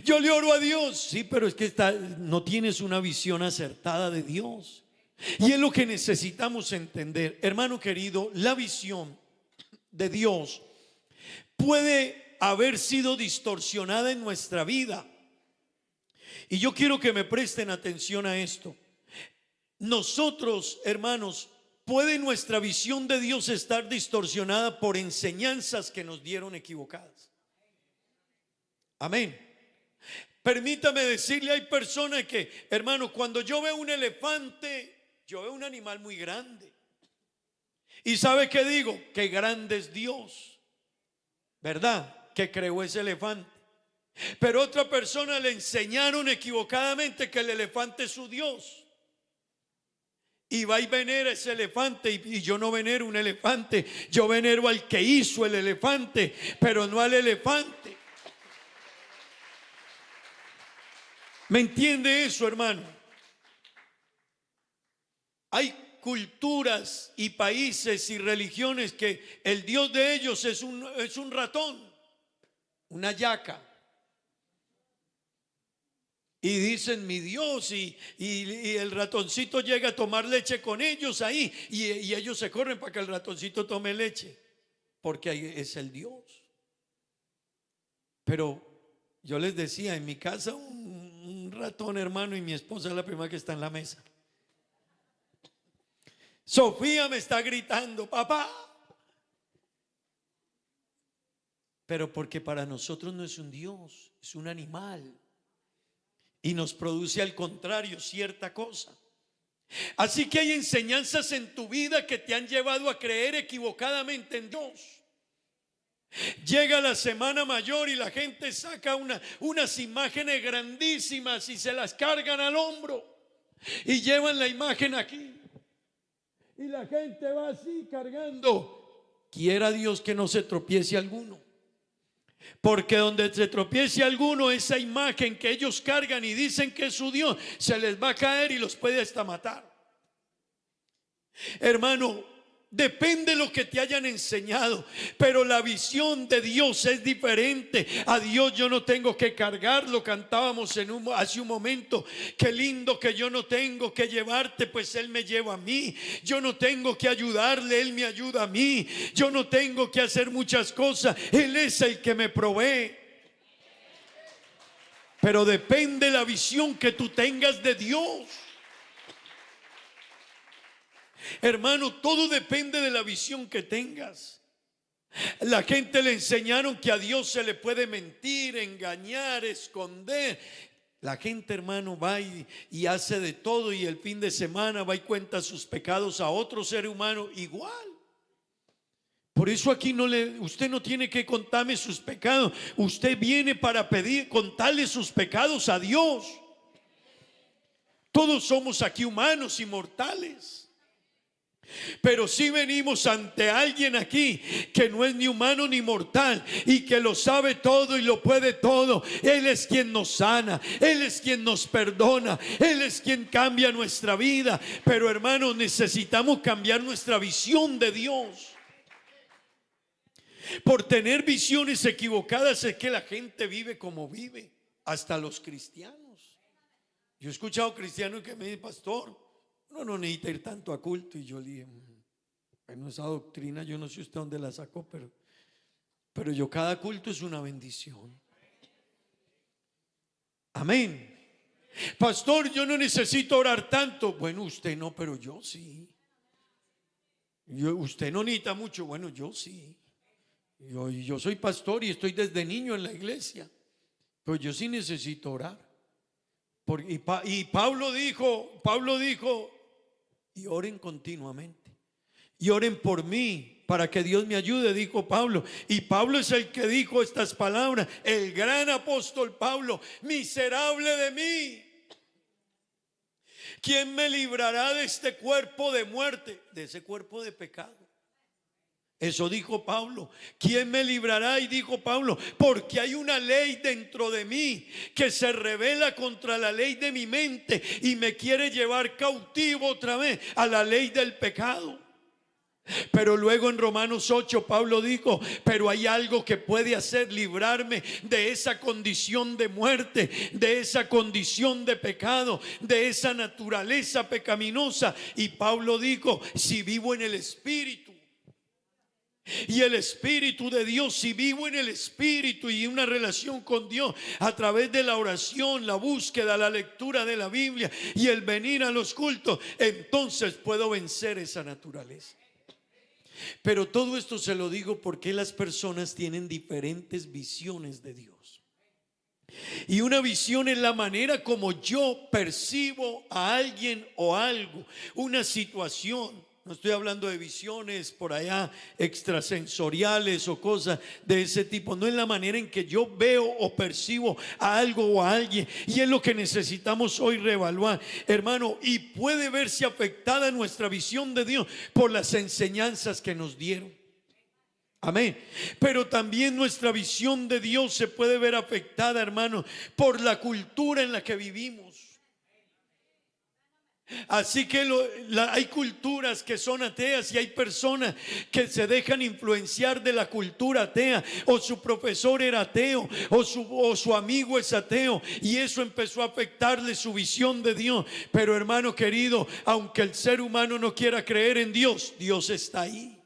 Yo le oro a Dios, sí, pero es que no tienes una visión acertada de Dios. Y es lo que necesitamos entender, hermano querido, la visión de Dios puede haber sido distorsionada en nuestra vida. Y yo quiero que me presten atención a esto. Nosotros, hermanos, puede nuestra visión de Dios estar distorsionada por enseñanzas que nos dieron equivocadas. Amén. Permítame decirle, hay personas que, hermano, cuando yo veo un elefante, yo veo un animal muy grande. ¿Y sabe qué digo? Qué grande es Dios, ¿verdad? Que creó ese elefante. Pero otra persona le enseñaron equivocadamente que el elefante es su Dios. Y va y venera ese elefante, y yo no venero un elefante, yo venero al que hizo el elefante, pero no al elefante. ¿Me entiende eso, hermano? Hay culturas y países y religiones que el Dios de ellos es un ratón, una yaca. Y dicen mi Dios, y el ratoncito llega a tomar leche con ellos ahí, y ellos se corren para que el ratoncito tome leche, porque ahí es el Dios. Pero yo les decía, en mi casa un ratón, hermano, y mi esposa es la primera que está en la mesa. Sofía me está gritando, papá. Pero porque para nosotros no es un Dios, es un animal. Y nos produce al contrario cierta cosa. Así que hay enseñanzas en tu vida que te han llevado a creer equivocadamente en Dios. Llega la semana mayor y la gente saca unas imágenes grandísimas y se las cargan al hombro y llevan la imagen aquí. Y la gente va así cargando. Quiera Dios que no se tropiece alguno. Porque donde se tropiece alguno, esa imagen que ellos cargan y dicen que es su Dios, se les va a caer y los puede hasta matar. Hermano, depende de lo que te hayan enseñado, pero la visión de Dios es diferente. A Dios yo no tengo que cargarlo. Cantábamos hace un momento, qué lindo que yo no tengo que llevarte, pues Él me lleva a mí. Yo no tengo que ayudarle, Él me ayuda a mí. Yo no tengo que hacer muchas cosas, Él es el que me provee. Pero depende la visión que tú tengas de Dios. Hermano, todo depende de la visión que tengas. La gente le enseñaron que a Dios se le puede mentir, engañar, esconder. La gente, hermano, va y hace de todo, y el fin de semana va y cuenta sus pecados a otro ser humano igual. Por eso aquí usted no tiene que contarme sus pecados. Usted viene para contarle sus pecados a Dios. Todos somos aquí humanos y mortales. Pero si venimos ante alguien aquí que no es ni humano ni mortal y que lo sabe todo y lo puede todo. Él es quien nos sana, Él es quien nos perdona, Él es quien cambia nuestra vida. Pero hermanos, necesitamos cambiar nuestra visión de Dios. Por tener visiones equivocadas es que la gente vive como vive, hasta los cristianos. Yo he escuchado cristianos que me dicen, pastor, uno no necesita ir tanto a culto. Y yo le dije, bueno, esa doctrina yo no sé usted dónde la sacó, pero cada culto es una bendición. Amén. Pastor, yo no necesito orar tanto. Bueno, usted no, pero yo sí. Usted no necesita mucho. Bueno, yo sí. Yo soy pastor y estoy desde niño en la iglesia, pero yo sí necesito orar. Y Pablo dijo, y oren continuamente. Y oren por mí para que Dios me ayude, dijo Pablo. Y Pablo es el que dijo estas palabras, el gran apóstol Pablo: miserable de mí, ¿quién me librará de este cuerpo de muerte? De ese cuerpo de pecado. Eso dijo Pablo. ¿Quién me librará? Y dijo Pablo, porque hay una ley dentro de mí que se rebela contra la ley de mi mente y me quiere llevar cautivo otra vez a la ley del pecado. Pero luego en Romanos 8 Pablo dijo, pero hay algo que puede hacer librarme de esa condición de muerte, de esa condición de pecado, de esa naturaleza pecaminosa. Y Pablo dijo, si vivo en el Espíritu, y el Espíritu de Dios, si vivo en el Espíritu y una relación con Dios a través de la oración, la búsqueda, la lectura de la Biblia y el venir a los cultos, entonces puedo vencer esa naturaleza. Pero todo esto se lo digo porque las personas tienen diferentes visiones de Dios. Y una visión es la manera como yo percibo a alguien o algo, una situación. No estoy hablando de visiones por allá extrasensoriales o cosas de ese tipo. No es la manera en que yo veo o percibo a algo o a alguien. Y es lo que necesitamos hoy reevaluar, hermano. Y puede verse afectada nuestra visión de Dios por las enseñanzas que nos dieron. Amén. Pero también nuestra visión de Dios se puede ver afectada, hermano, por la cultura en la que vivimos. Así que hay culturas que son ateas y hay personas que se dejan influenciar de la cultura atea, o su profesor era ateo o su amigo es ateo, y eso empezó a afectarle su visión de Dios. Pero hermano querido, aunque el ser humano no quiera creer en Dios, Dios está ahí.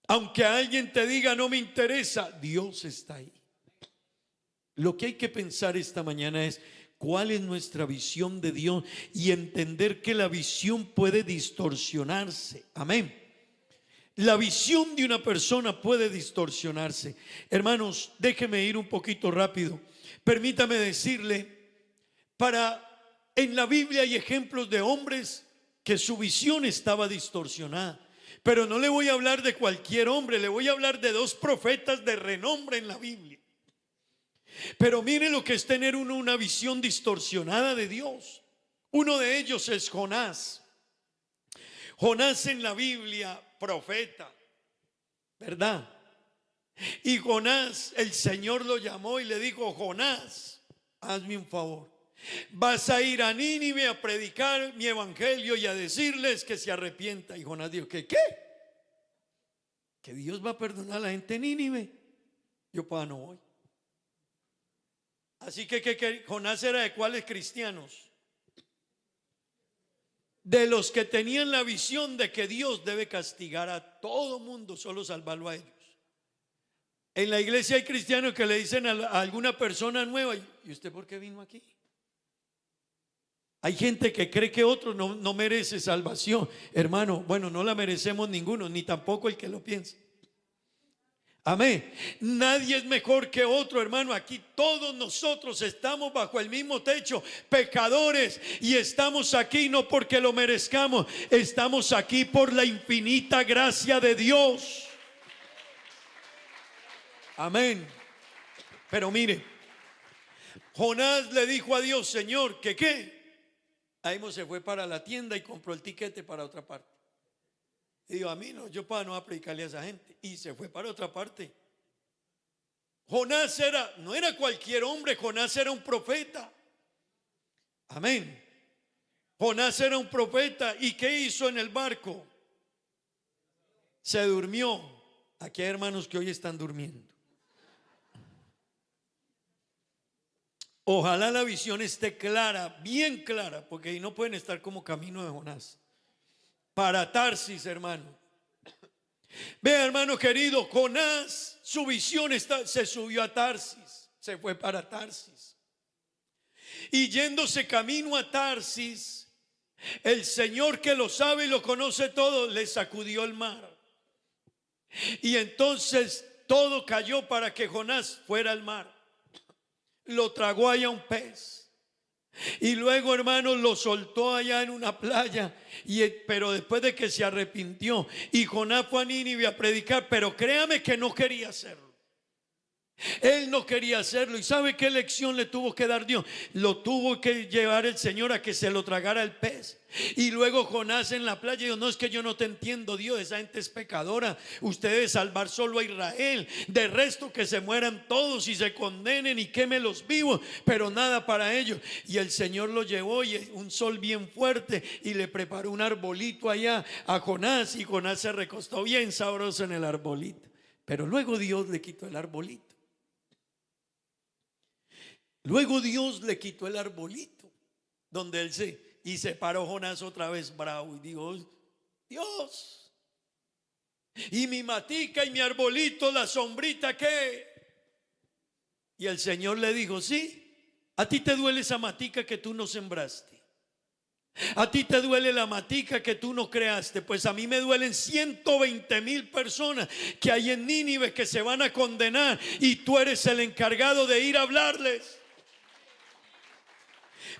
Aunque alguien te diga no me interesa, Dios está ahí. Lo que hay que pensar esta mañana es ¿cuál es nuestra visión de Dios? Y entender que la visión puede distorsionarse. Amén. La visión de una persona puede distorsionarse. Hermanos, déjeme ir un poquito rápido. Permítame decirle, en la Biblia hay ejemplos de hombres que su visión estaba distorsionada. Pero no le voy a hablar de cualquier hombre, le voy a hablar de dos profetas de renombre en la Biblia. Pero mire lo que es tener una visión distorsionada de Dios. Uno de ellos es Jonás. Jonás en la Biblia, profeta, ¿verdad? Y Jonás, el Señor lo llamó y le dijo, Jonás, hazme un favor. Vas a ir a Nínive a predicar mi evangelio y a decirles que se arrepienta. Y Jonás dijo, ¿qué? ¿Que Dios va a perdonar a la gente de Nínive? Yo no voy. Así que Jonás era de cuáles cristianos? De los que tenían la visión de que Dios debe castigar a todo mundo, solo salvarlo a ellos. En la iglesia hay cristianos que le dicen a alguna persona nueva, ¿y usted por qué vino aquí? Hay gente que cree que otro no merece salvación. Hermano, bueno, no la merecemos ninguno, ni tampoco el que lo piense. Amén. Nadie es mejor que otro, hermano. Aquí todos nosotros estamos bajo el mismo techo, pecadores, y estamos aquí no porque lo merezcamos, estamos aquí por la infinita gracia de Dios. Amén. Pero mire, Jonás le dijo a Dios, Señor, ¿que qué? Ahí se fue para la tienda y compró el tiquete para otra parte. Y digo, a mí no, yo no voy a predicarle a esa gente. Y se fue para otra parte. Jonás no era cualquier hombre, Jonás era un profeta. Amén. Jonás era un profeta. ¿Y qué hizo en el barco? Se durmió. Aquí hay hermanos que hoy están durmiendo. Ojalá la visión esté clara, bien clara, porque ahí no pueden estar como camino de Jonás. Para Tarsis, hermano. Vea, hermano querido, Jonás, su visión se subió a Tarsis, se fue para Tarsis. Y yéndose camino a Tarsis, el Señor que lo sabe y lo conoce todo, le sacudió el mar. Y entonces todo cayó para que Jonás fuera al mar. Lo tragó allá un pez. Y luego, hermanos, lo soltó allá en una playa. Pero después de que se arrepintió, y Jonás fue a Nínive a predicar, pero créame que no quería hacerlo. Él no quería hacerlo. ¿Y sabe qué lección le tuvo que dar Dios? Lo tuvo que llevar el Señor a que se lo tragara el pez. Y luego Jonás en la playa dijo: no, es que yo no te entiendo, Dios, esa gente es pecadora. Usted debe salvar solo a Israel. De resto que se mueran todos y se condenen y quémelos vivos, pero nada para ellos. Y el Señor lo llevó, y un sol bien fuerte, y le preparó un arbolito allá a Jonás, y Jonás se recostó bien sabroso en el arbolito. Pero luego Dios le quitó el arbolito. Luego Dios le quitó el arbolito donde él y se paró Jonás otra vez bravo y dijo: Dios, y mi matica y mi arbolito, la sombrita, ¿qué? Y el Señor le dijo: sí, a ti te duele esa matica que tú no sembraste, a ti te duele la matica que tú no creaste, pues a mí me duelen 120,000 personas que hay en Nínive que se van a condenar, y tú eres el encargado de ir a hablarles.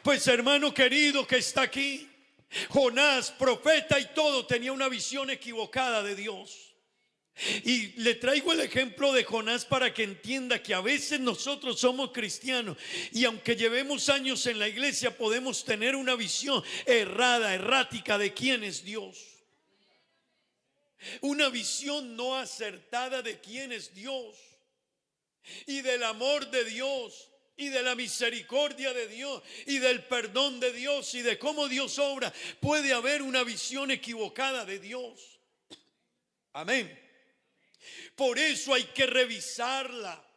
Pues hermano querido que está aquí, Jonás, profeta y todo, tenía una visión equivocada de Dios. Y le traigo el ejemplo de Jonás para que entienda que a veces nosotros somos cristianos, y aunque llevemos años en la iglesia, podemos tener una visión errada, errática de quién es Dios. Una visión no acertada de quién es Dios y del amor de Dios, y de la misericordia de Dios, y del perdón de Dios, y de cómo Dios obra. Puede haber una visión equivocada de Dios. Amén. Por eso hay que revisarla.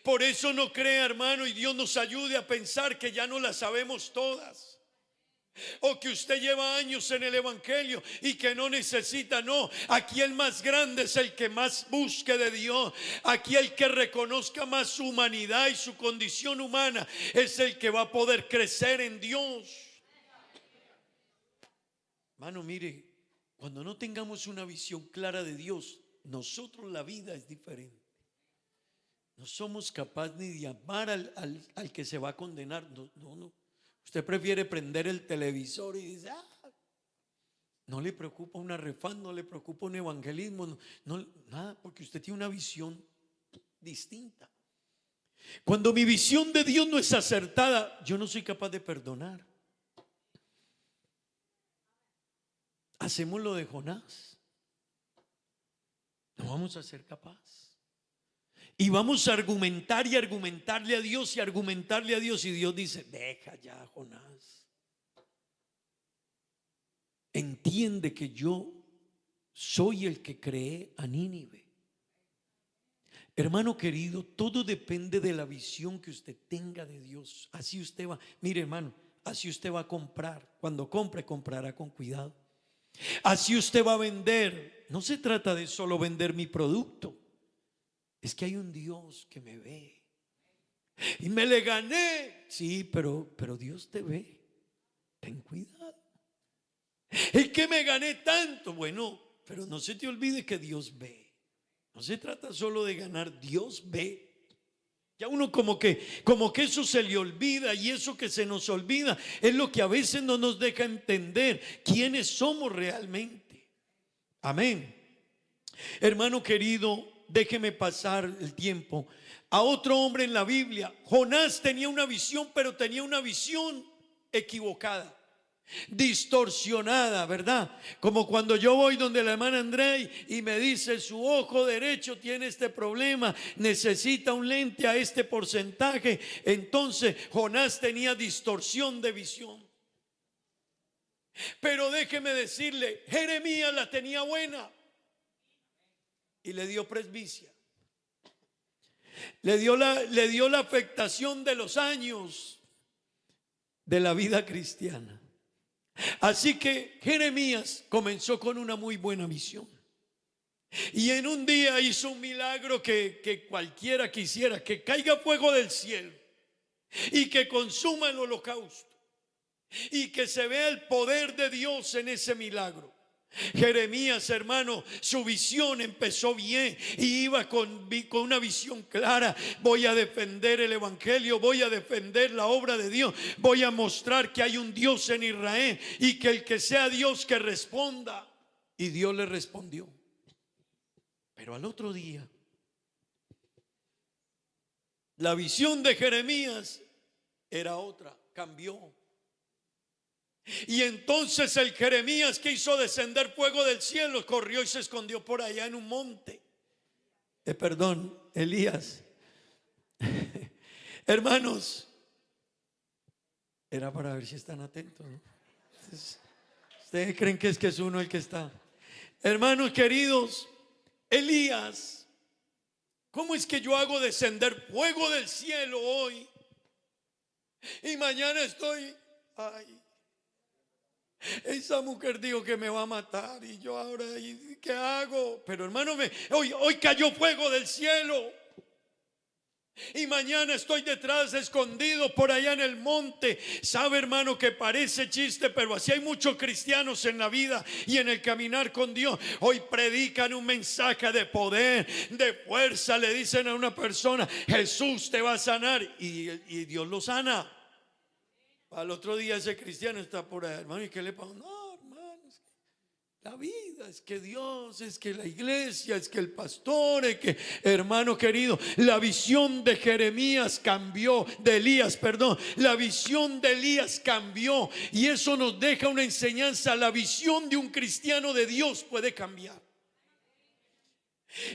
Por eso no crea, hermano, y Dios nos ayude a pensar que ya no la sabemos todas, o que usted lleva años en el evangelio y que no necesita. No, aquí el más grande es el que más busque de Dios. Aquí el que reconozca más su humanidad y su condición humana es el que va a poder crecer en Dios. Hermano, mire, cuando no tengamos una visión clara de Dios, nosotros, la vida es diferente. No somos capaces ni de amar al que se va a condenar. No. Usted prefiere prender el televisor y dice: no le preocupa una refán, no le preocupa un evangelismo, nada, porque usted tiene una visión distinta. Cuando mi visión de Dios no es acertada, yo no soy capaz de perdonar. Hacemos lo de Jonás, no vamos a ser capaces. Y vamos a argumentar y argumentarle a Dios y argumentarle a Dios, y Dios dice: deja ya, Jonás, entiende que yo soy el que creé a Nínive. Hermano querido, todo depende de la visión que usted tenga de Dios. Así usted va, mire hermano, así usted va a comprar. Cuando compre, comprará con cuidado. Así usted va a vender. No se trata de solo vender mi producto. Es que hay un Dios que me ve. Y me le gané. Sí, pero Dios te ve. Ten cuidado. Es que me gané tanto. Bueno, pero no se te olvide que Dios ve. No se trata solo de ganar, Dios ve. Ya uno como que eso se le olvida, y eso que se nos olvida es lo que a veces no nos deja entender quiénes somos realmente. Amén. Hermano querido, déjeme pasar el tiempo a otro hombre en la Biblia. Jonás tenía una visión, pero tenía una visión equivocada, distorsionada, ¿verdad? Como cuando yo voy donde la hermana Andrei y me dice: su ojo derecho tiene este problema, necesita un lente a este porcentaje. Entonces Jonás tenía distorsión de visión. Pero déjeme decirle, Jeremías la tenía buena y le dio presbicia. Le dio la afectación de los años de la vida cristiana. Así que Jeremías comenzó con una muy buena visión, y en un día hizo un milagro que cualquiera quisiera: que caiga fuego del cielo y que consuma el holocausto, y que se vea el poder de Dios en ese milagro. Jeremías, hermano, su visión empezó bien y iba con una visión clara. Voy a defender el evangelio, voy a defender la obra de Dios, voy a mostrar que hay un Dios en Israel y que el que sea Dios que responda. Y Dios le respondió. Pero al otro día, la visión de Jeremías era otra, cambió. Y entonces el Jeremías que hizo descender fuego del cielo corrió y se escondió por allá en un monte. Elías. Hermanos, era para ver si están atentos, ¿no? Ustedes creen que es uno el que está. Hermanos queridos, Elías, ¿cómo es que yo hago descender fuego del cielo hoy? Y mañana estoy, esa mujer dijo que me va a matar y yo ahora, ¿qué hago? Pero hermano, hoy cayó fuego del cielo. Y mañana estoy detrás, escondido por allá en el monte. Sabe, hermano, que parece chiste, pero así hay muchos cristianos en la vida y en el caminar con Dios. Hoy predican un mensaje de poder, de fuerza. Le dicen a una persona: Jesús te va a sanar, y Dios lo sana. Al otro día ese cristiano está por ahí, hermano, ¿y qué le pasa? No, hermano, es que la vida, es que Dios, es que la iglesia, es que el pastor, es que, hermano querido, la visión de Jeremías cambió, de Elías, perdón, la visión de Elías cambió, y eso nos deja una enseñanza. La visión de un cristiano de Dios puede cambiar.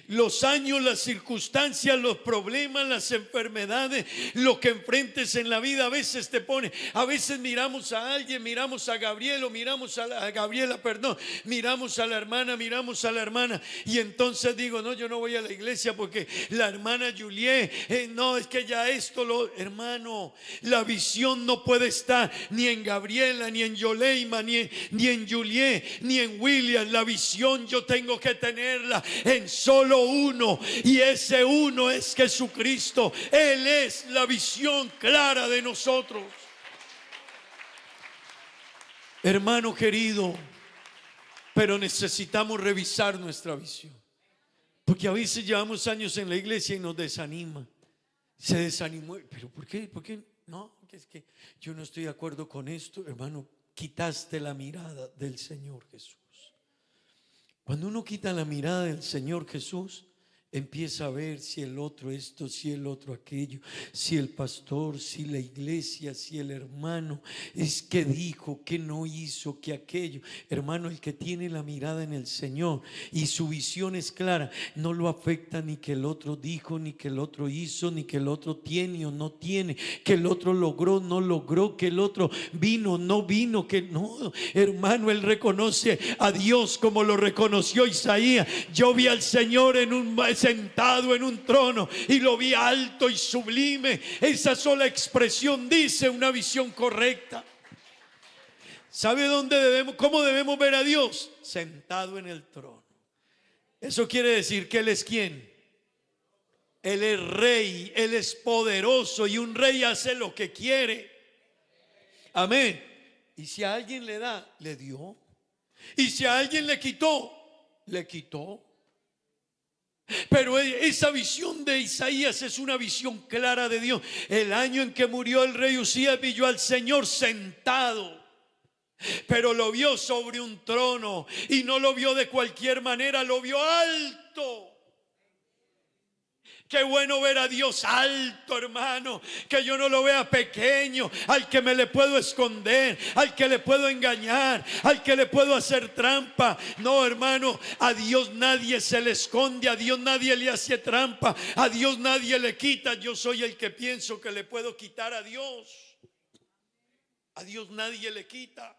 Los años, las circunstancias, los problemas, las enfermedades, lo que enfrentes en la vida a veces te pone. A veces miramos a alguien, miramos a Gabriel o miramos a Gabriela, perdón, miramos a la hermana, y entonces digo: no, yo no voy a la iglesia porque la hermana Juliet, no, es que ya hermano, la visión no puede estar ni en Gabriela, ni en Yoleima, ni en Juliet, ni en William. La visión yo tengo que tenerla en solo uno, y ese uno es Jesucristo. Él es la visión clara de nosotros. Hermano querido, pero necesitamos revisar nuestra visión, porque a veces llevamos años en la iglesia y nos desanima. Se desanimó, pero ¿por qué? ¿Por qué? No, es que yo no estoy de acuerdo con esto. Hermano, quitaste la mirada del Señor Jesús. Cuando uno quita la mirada del Señor Jesús, empieza a ver si el otro esto, si el otro aquello, si el pastor, si la iglesia, si el hermano, es que dijo, que no hizo, que aquello. Hermano, el que tiene la mirada en el Señor y su visión es clara, no lo afecta ni que el otro dijo, ni que el otro hizo, ni que el otro tiene o no tiene, que el otro logró, no logró, que el otro vino, no vino, que no. Hermano, él reconoce a Dios como lo reconoció Isaías. Yo vi al Señor sentado en un trono y lo vi alto y sublime. Esa sola expresión dice una visión correcta. ¿Sabe cómo debemos ver a Dios? Sentado en el trono. Eso quiere decir que Él es ¿quién? Él es rey, Él es poderoso, y un rey hace lo que quiere. Amén. Y si a alguien le da, le dio. Y si a alguien le quitó, le quitó. Pero esa visión de Isaías es una visión clara de Dios. El año en que murió el rey Usías, vio al Señor sentado, pero lo vio sobre un trono, y no lo vio de cualquier manera, lo vio alto. Qué bueno ver a Dios alto, hermano, que yo no lo vea pequeño, al que me le puedo esconder, al que le puedo engañar, al que le puedo hacer trampa. No, hermano, a Dios nadie se le esconde, a Dios nadie le hace trampa, a Dios nadie le quita. Yo soy el que pienso que le puedo quitar a Dios. A Dios nadie le quita,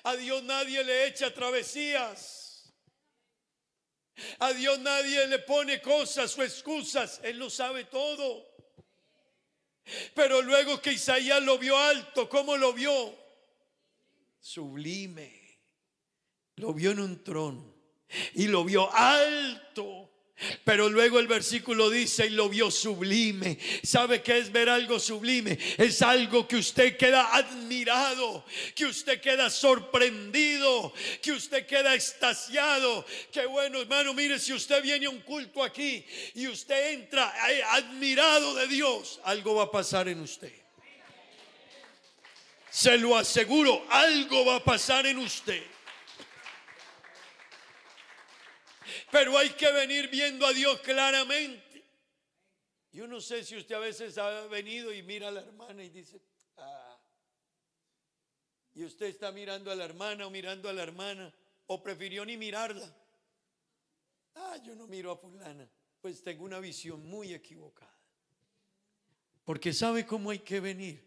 a Dios nadie le echa travesías. A Dios nadie le pone cosas o excusas. Él lo sabe todo. Pero luego que Isaías lo vio alto, ¿cómo lo vio? Sublime. Lo vio en un trono y lo vio alto. Pero luego el versículo dice, y lo vio sublime. ¿Sabe qué es ver algo sublime? Es algo que usted queda admirado, que usted queda sorprendido, que usted queda extasiado. Qué bueno, hermano, mire, si usted viene a un culto aquí y usted entra admirado de Dios, algo va a pasar en usted. Se lo aseguro, algo va a pasar en usted. Pero hay que venir viendo a Dios claramente. Yo no sé si usted a veces ha venido y mira a la hermana y dice, y usted está mirando a la hermana o mirando a la hermana, o prefirió ni mirarla. Yo no miro a fulana. Pues tengo una visión muy equivocada. Porque ¿sabe cómo hay que venir?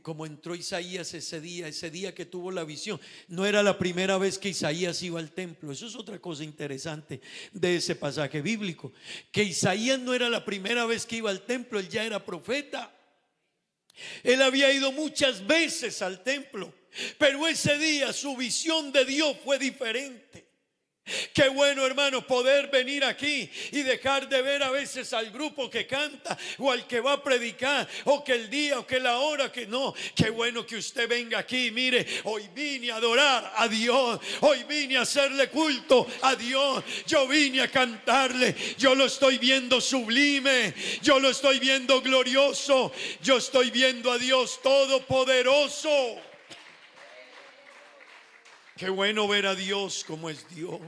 Como entró Isaías ese día que tuvo la visión. No era la primera vez que Isaías iba al templo. Eso es otra cosa interesante de ese pasaje bíblico, que Isaías no era la primera vez que iba al templo. Él ya era profeta. Él había ido muchas veces al templo, pero ese día su visión de Dios fue diferente. Qué bueno, hermano, poder venir aquí y dejar de ver a veces al grupo que canta o al que va a predicar, o que el día o que la hora, que no. Qué bueno que usted venga aquí. Mire, hoy vine a adorar a Dios, hoy vine a hacerle culto a Dios, yo vine a cantarle. Yo lo estoy viendo sublime, yo lo estoy viendo glorioso, yo estoy viendo a Dios todopoderoso. Qué bueno ver a Dios como es Dios.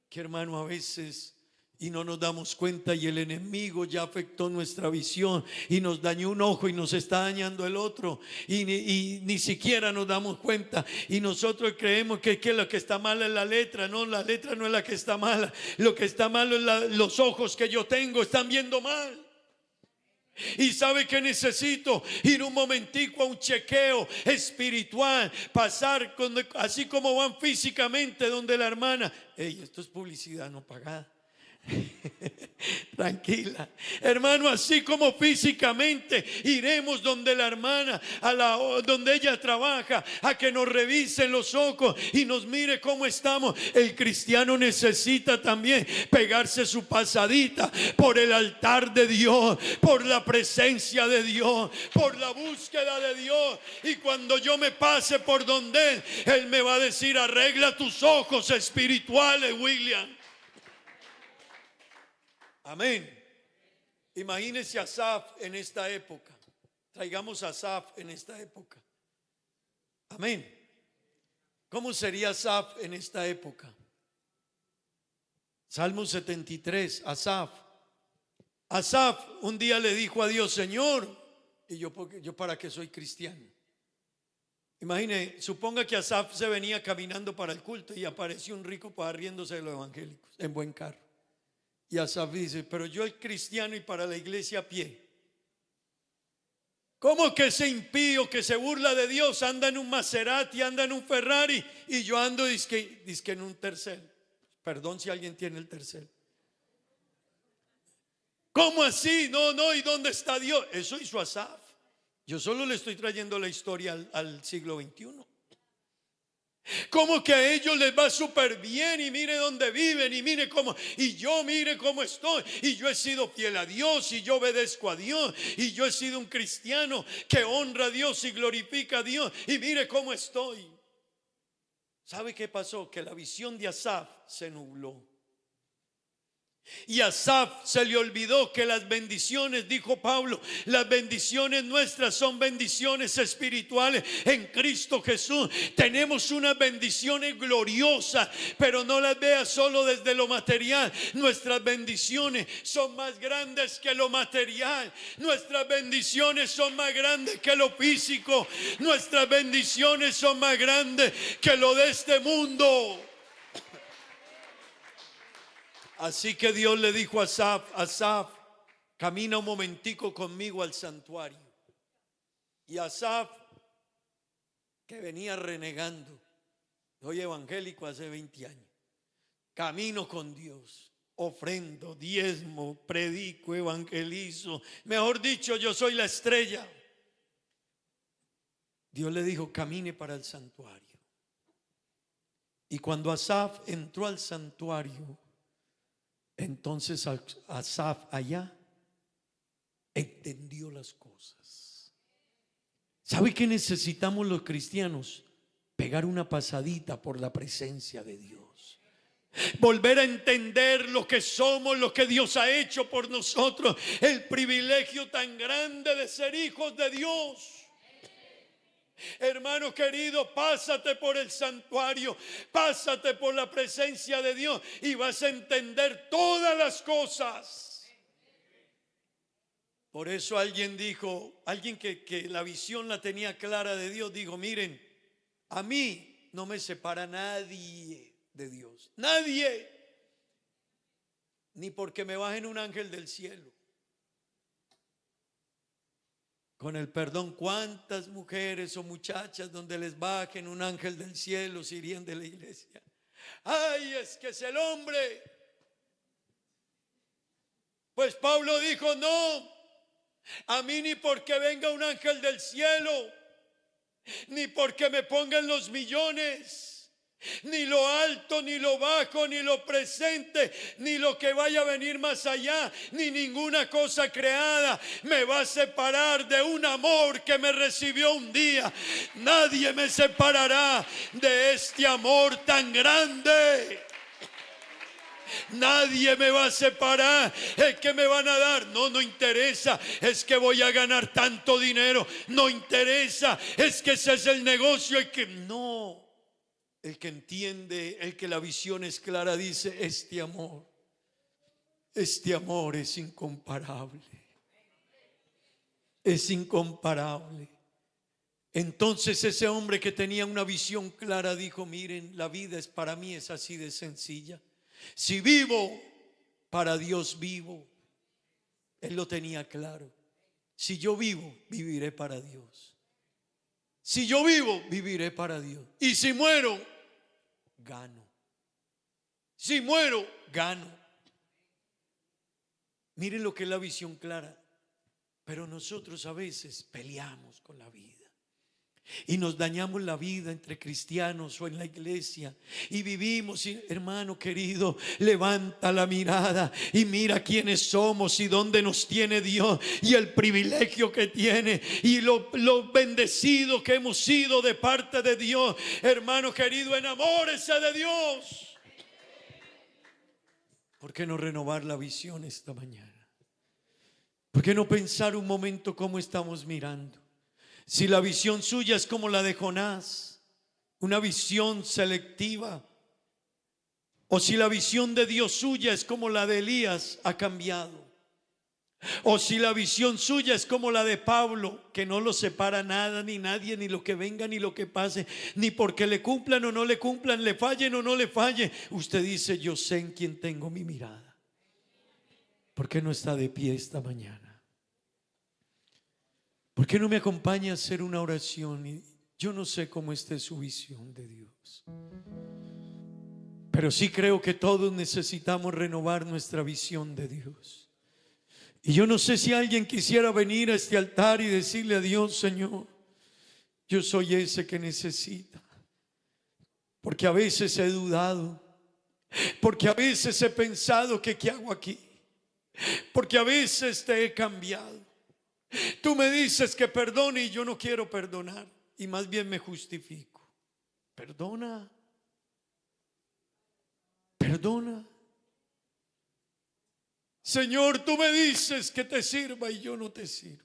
Que hermano, a veces y no nos damos cuenta, y el enemigo ya afectó nuestra visión y nos dañó un ojo y nos está dañando el otro, y ni siquiera nos damos cuenta, y nosotros creemos que lo que está mal es la letra. No, la letra no es la que está mala. Lo que está malo es los ojos que yo tengo, están viendo mal. Y sabe que necesito ir un momentico a un chequeo espiritual, pasar así como van físicamente donde la hermana. Esto es publicidad no pagada. Tranquila, hermano, así como físicamente iremos donde la hermana, donde ella trabaja, a que nos revisen los ojos y nos mire cómo estamos. El cristiano necesita también pegarse su pasadita por el altar de Dios, por la presencia de Dios, por la búsqueda de Dios. Y cuando yo me pase por donde Él me va a decir: arregla tus ojos espirituales, William. Amén. Imagínese a Asaf en esta época. Traigamos a Asaf en esta época. Amén. ¿Cómo sería Asaf en esta época? Salmo 73, Asaf. Asaf un día le dijo a Dios: Señor, y yo para qué soy cristiano. Imagine, suponga que Asaf se venía caminando para el culto y apareció un rico riéndose de los evangélicos en buen carro. Y Asaf dice: pero yo, el cristiano, y para la iglesia a pie. ¿Cómo que ese impío que se burla de Dios anda en un Maserati, anda en un Ferrari, y yo ando dizque en un Tercel? Perdón si alguien tiene el Tercel. ¿Cómo así? No, ¿y dónde está Dios? Eso hizo Asaf. Yo solo le estoy trayendo la historia al siglo XXI. Como que a ellos les va súper bien, y mire dónde viven, y mire cómo, y yo mire cómo estoy, y yo he sido fiel a Dios, y yo obedezco a Dios, y yo he sido un cristiano que honra a Dios y glorifica a Dios, y mire cómo estoy. ¿Sabe qué pasó? Que la visión de Asaf se nubló. Y a Asaf se le olvidó que las bendiciones, dijo Pablo, las bendiciones nuestras son bendiciones espirituales en Cristo Jesús. Tenemos unas bendiciones gloriosas, pero no las veas solo desde lo material. Nuestras bendiciones son más grandes que lo material. Nuestras bendiciones son más grandes que lo físico. Nuestras bendiciones son más grandes que lo de este mundo. Así que Dios le dijo a Asaf, camina un momentico conmigo al santuario. Y Asaf, que venía renegando, soy evangélico hace 20 años, camino con Dios, ofrendo, diezmo, predico, evangelizo, mejor dicho, yo soy la estrella. Dios le dijo: camine para el santuario. Y cuando Asaf entró al santuario, Entonces Asaf allá entendió las cosas. ¿Sabe qué necesitamos los cristianos? Pegar una pasadita por la presencia de Dios. Volver a entender lo que somos, lo que Dios ha hecho por nosotros. El privilegio tan grande de ser hijos de Dios. Hermano querido, pásate por el santuario, pásate por la presencia de Dios y vas a entender todas las cosas. Por eso alguien dijo, alguien que la visión la tenía clara de Dios, dijo: miren, a mí no me separa nadie de Dios, nadie, ni porque me bajen un ángel del cielo. Con el perdón, ¿cuántas mujeres o muchachas donde les bajen un ángel del cielo se irían de la iglesia? Ay, es que es el hombre. Pues Pablo dijo: no, a mí ni porque venga un ángel del cielo, ni porque me pongan los millones, ni lo alto, ni lo bajo, ni lo presente, ni lo que vaya a venir más allá, ni ninguna cosa creada me va a separar de un amor que me recibió un día. Nadie me separará de este amor tan grande. Nadie me va a separar. Es que me van a dar, no interesa. Es que voy a ganar tanto dinero, no interesa. Es que ese es el negocio. El que no, el que entiende, el que la visión es clara, dice: este amor es incomparable. Es incomparable. Entonces ese hombre que tenía una visión clara dijo: miren, la vida es para mí, es así de sencilla. Si vivo, para Dios vivo. Él lo tenía claro. Si yo vivo, viviré para Dios. Si yo vivo, viviré para Dios. Y si muero, gano. Si muero, gano. Miren lo que es la visión clara. Pero nosotros a veces peleamos con la vida y nos dañamos la vida entre cristianos o en la iglesia y vivimos. Y, hermano querido, levanta la mirada y mira quiénes somos y dónde nos tiene Dios y el privilegio que tiene y lo bendecido que hemos sido de parte de Dios. Hermano querido, enamórese de Dios. ¿Por qué no renovar la visión esta mañana? ¿Por qué no pensar un momento cómo estamos mirando? Si la visión suya es como la de Jonás, una visión selectiva, o si la visión de Dios suya es como la de Elías, ha cambiado, o si la visión suya es como la de Pablo, que no lo separa nada ni nadie, ni lo que venga ni lo que pase, ni porque le cumplan o no le cumplan, le fallen o no le fallen, usted dice: yo sé en quién tengo mi mirada. ¿Por qué no está de pie esta mañana? ¿Por qué no me acompaña a hacer una oración? Y yo no sé cómo esté su visión de Dios, pero sí creo que todos necesitamos renovar nuestra visión de Dios. Y yo no sé si alguien quisiera venir a este altar y decirle a Dios: Señor, yo soy ese que necesita. Porque a veces he dudado, porque a veces he pensado que ¿qué hago aquí? Porque a veces te he cambiado. Tú me dices que perdone y yo no quiero perdonar, y más bien me justifico. Perdona, perdona. Señor, tú me dices que te sirva y yo no te sirvo.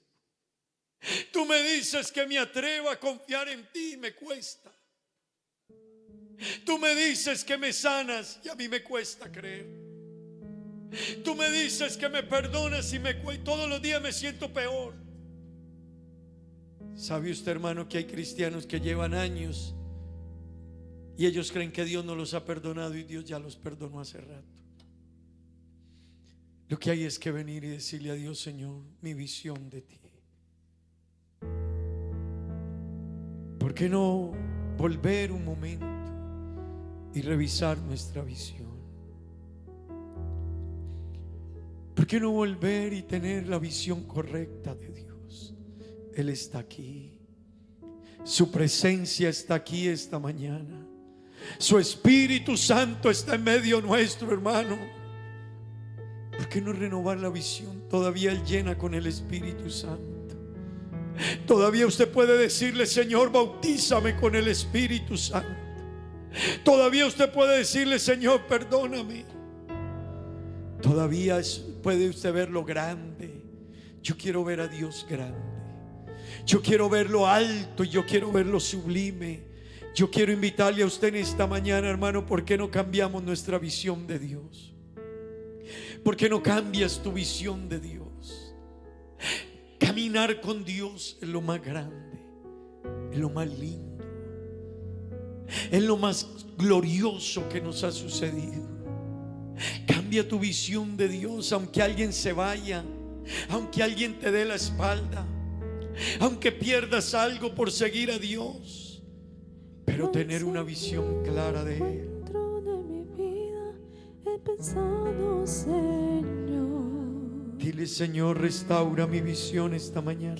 Tú me dices que me atreva a confiar en ti y me cuesta. Tú me dices que me sanas y a mí me cuesta creer. Tú me dices que me perdonas y todos los días me siento peor. ¿Sabe usted, hermano, que hay cristianos que llevan años y ellos creen que Dios no los ha perdonado y Dios ya los perdonó hace rato? Lo que hay es que venir y decirle a Dios: Señor, mi visión de ti. ¿Por qué no volver un momento y revisar nuestra visión? ¿Por qué no volver y tener la visión correcta de Dios? Él está aquí. Su presencia está aquí esta mañana. Su Espíritu Santo está en medio nuestro, hermano. qué no renovar la visión? Todavía Él llena con el Espíritu Santo. Todavía usted puede decirle: Señor, bautízame con el Espíritu Santo. Todavía usted puede decirle: Señor, perdóname. Todavía puede usted ver lo grande. Yo quiero ver a Dios grande. Yo quiero verlo alto y yo quiero verlo sublime. Yo quiero invitarle a usted en esta mañana, hermano, ¿por qué no cambiamos nuestra visión de Dios? ¿Por qué no cambias tu visión de Dios? Caminar con Dios es lo más grande, es lo más lindo, es lo más glorioso que nos ha sucedido. Cambia tu visión de Dios, aunque alguien se vaya, aunque alguien te dé la espalda, aunque pierdas algo por seguir a Dios, pero tener una visión clara de Él. Dentro de mi vida he pensado, Señor. Dile: Señor, restaura mi visión esta mañana.